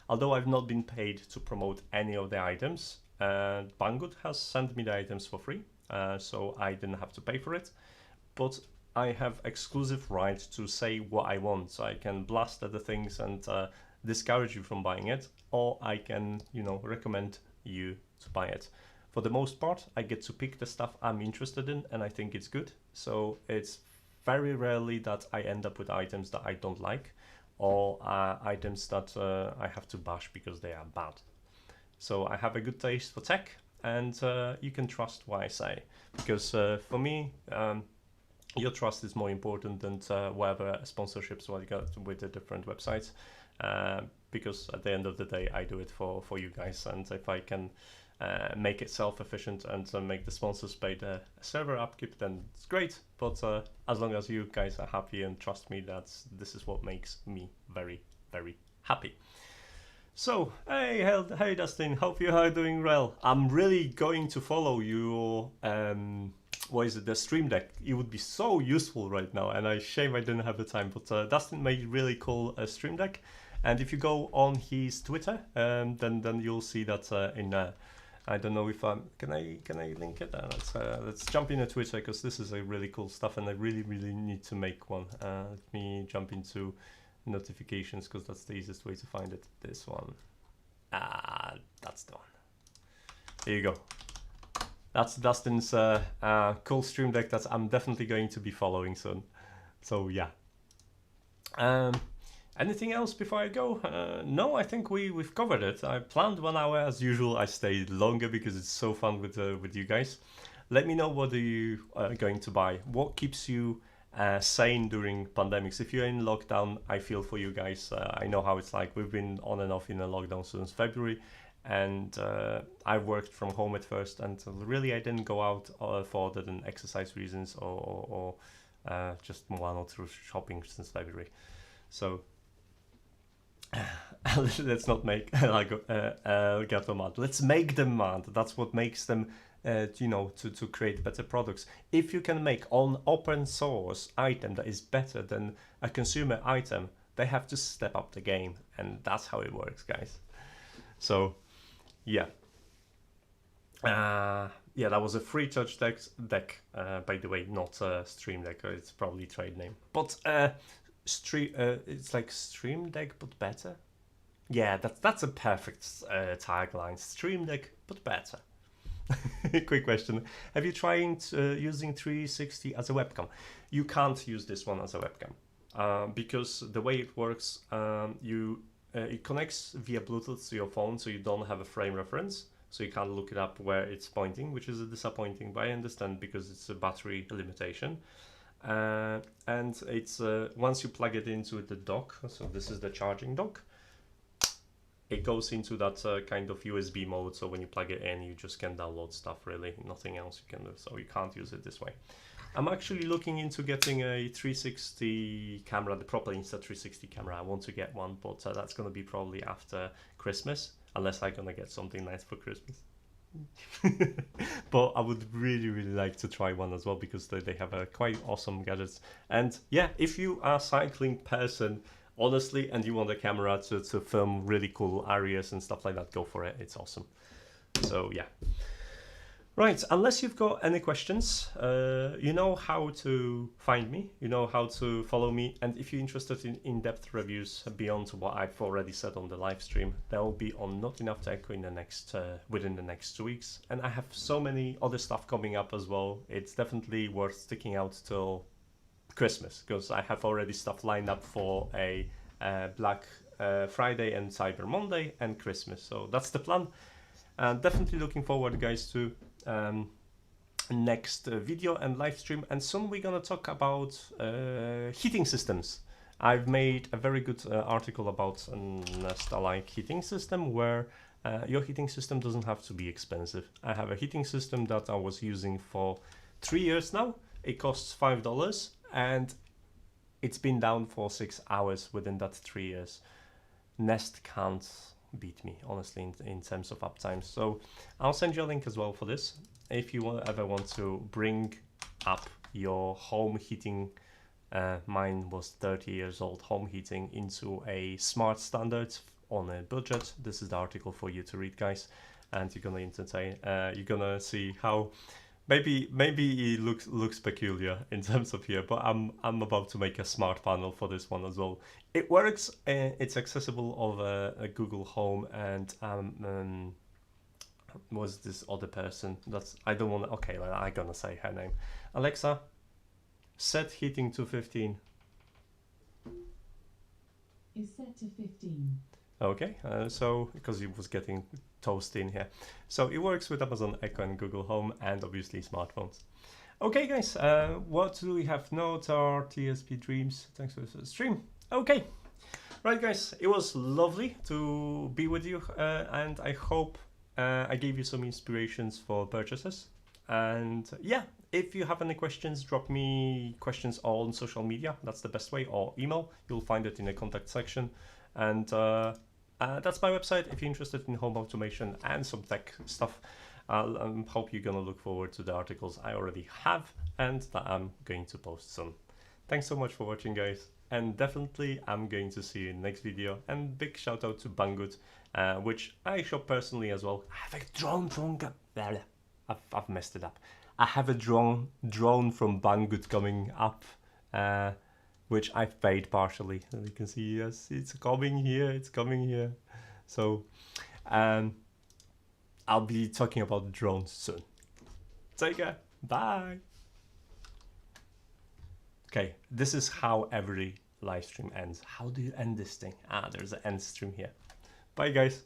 Although I've not been paid to promote any of the items, Banggood has sent me the items for free, so I didn't have to pay for it, but I have exclusive right to say what I want, so I can blast at the things and discourage you from buying it, or I can, recommend you to buy it. For the most part, I get to pick the stuff I'm interested in and I think it's good, so it's very rarely that I end up with items that I don't like, or items that I have to bash because they are bad. So I have a good taste for tech, and you can trust what I say, because for me, your trust is more important than whatever sponsorships I got with the different websites, because at the end of the day, I do it for you guys, and if I can make it self-efficient and make the sponsors pay the server upkeep, then it's great. But as long as you guys are happy and trust me, this is what makes me very, very happy. So, hey Dustin, hope you are doing well. I'm really going to follow your, the Stream Deck. It would be so useful right now, and shame I didn't have the time, but Dustin made really cool Stream Deck. And if you go on his Twitter, then you'll see that I don't know if can I link it? Let's jump into Twitter, because this is a really cool stuff, and I really need to make one. Let me jump into notifications, because that's the easiest way to find it. This one, that's the one. There you go. That's Dustin's cool Stream Deck that I'm definitely going to be following soon. So yeah. Anything else before I go? No, I think we've covered it. I planned 1 hour as usual. I stayed longer because it's so fun with you guys. Let me know what are you going to buy. What keeps you sane during pandemics? If you're in lockdown, I feel for you guys. I know how it's like. We've been on and off in a lockdown since February, and I worked from home at first, and really I didn't go out for other than exercise reasons or just one or two shopping since February. So let's not make like Gato mad. Let's make them mad. That's what makes them, you know, to create better products. If you can make an open source item that is better than a consumer item, they have to step up the game, and that's how it works, guys. So, yeah. Yeah, that was a free touch deck, by the way, not a Stream Deck. It's probably trade name, but it's like Stream Deck but better. Yeah, that's a perfect tagline. Stream Deck but better. Quick question: have you tried using 360 as a webcam? You can't use this one as a webcam because the way it works, it connects via Bluetooth to your phone, so you don't have a frame reference. So you can't look it up where it's pointing, which is disappointing, but I understand because it's a battery limitation. And it's once you plug it into the dock, so this is the charging dock, it goes into that kind of USB mode. So when you plug it in, you just can download stuff, really, nothing else you can do. So you can't use it this way. I'm actually looking into getting a 360 camera, the proper Insta360 camera. I want to get one, but that's going to be probably after Christmas, unless I'm going to get something nice for Christmas. But I would really like to try one as well, because they have a quite awesome gadgets. And yeah, if you are a cycling person, honestly, and you want a camera to film really cool areas and stuff like that, go for it. It's awesome. So yeah. Right, unless you've got any questions, you know how to find me, you know how to follow me, and if you're interested in in-depth reviews beyond what I've already said on the live stream, they will be on NotEnoughTECH in the next within the next 2 weeks. And I have so many other stuff coming up as well. It's definitely worth sticking out till Christmas, because I have already stuff lined up for a Black Friday and Cyber Monday and Christmas. So that's the plan. Definitely looking forward, guys, to next video and live stream. And soon we're gonna talk about heating systems. I've made a very good article about a like heating system where your heating system doesn't have to be expensive. I have a heating system that I was using for 3 years now. It costs $5 and it's been down for 6 hours within that 3 years. Nest can't beat me, honestly, in terms of uptime. So I'll send you a link as well for this if you ever want to bring up your home heating. Mine was 30 years old home heating into a smart standard on a budget. This is the article for you to read, guys, and you're gonna entertain. You're gonna see how maybe it looks peculiar in terms of here, but I'm about to make a smart panel for this one as well. It works. It's accessible over a Google Home, and was this other person? That's I don't want. Okay, I'm gonna say her name. Alexa, set heating to 15. Is set to 15. Okay, so because it was getting toasty in here. So it works with Amazon Echo and Google Home and obviously smartphones. Okay, guys, what do we have? Notes are TSP Dreams. Thanks for the stream. Okay, right, guys, it was lovely to be with you, and I hope I gave you some inspirations for purchases. And yeah, if you have any questions, drop me questions on social media. That's the best way, or email. You'll find it in the contact section. And that's my website if you're interested in home automation and some tech stuff. I hope you're gonna look forward to the articles I already have and that I'm going to post soon. Thanks so much for watching, guys, and definitely I'm going to see you in the next video. And big shout out to Banggood, which I shop personally as well. I have a drone from I've messed it up. I have a drone from Banggood coming up, which I've paid partially. And you can see, yes, it's coming here. So I'll be talking about drones soon. Take care. Bye. Okay, this is how every live stream ends. How do you end this thing? There's an end stream here. Bye, guys.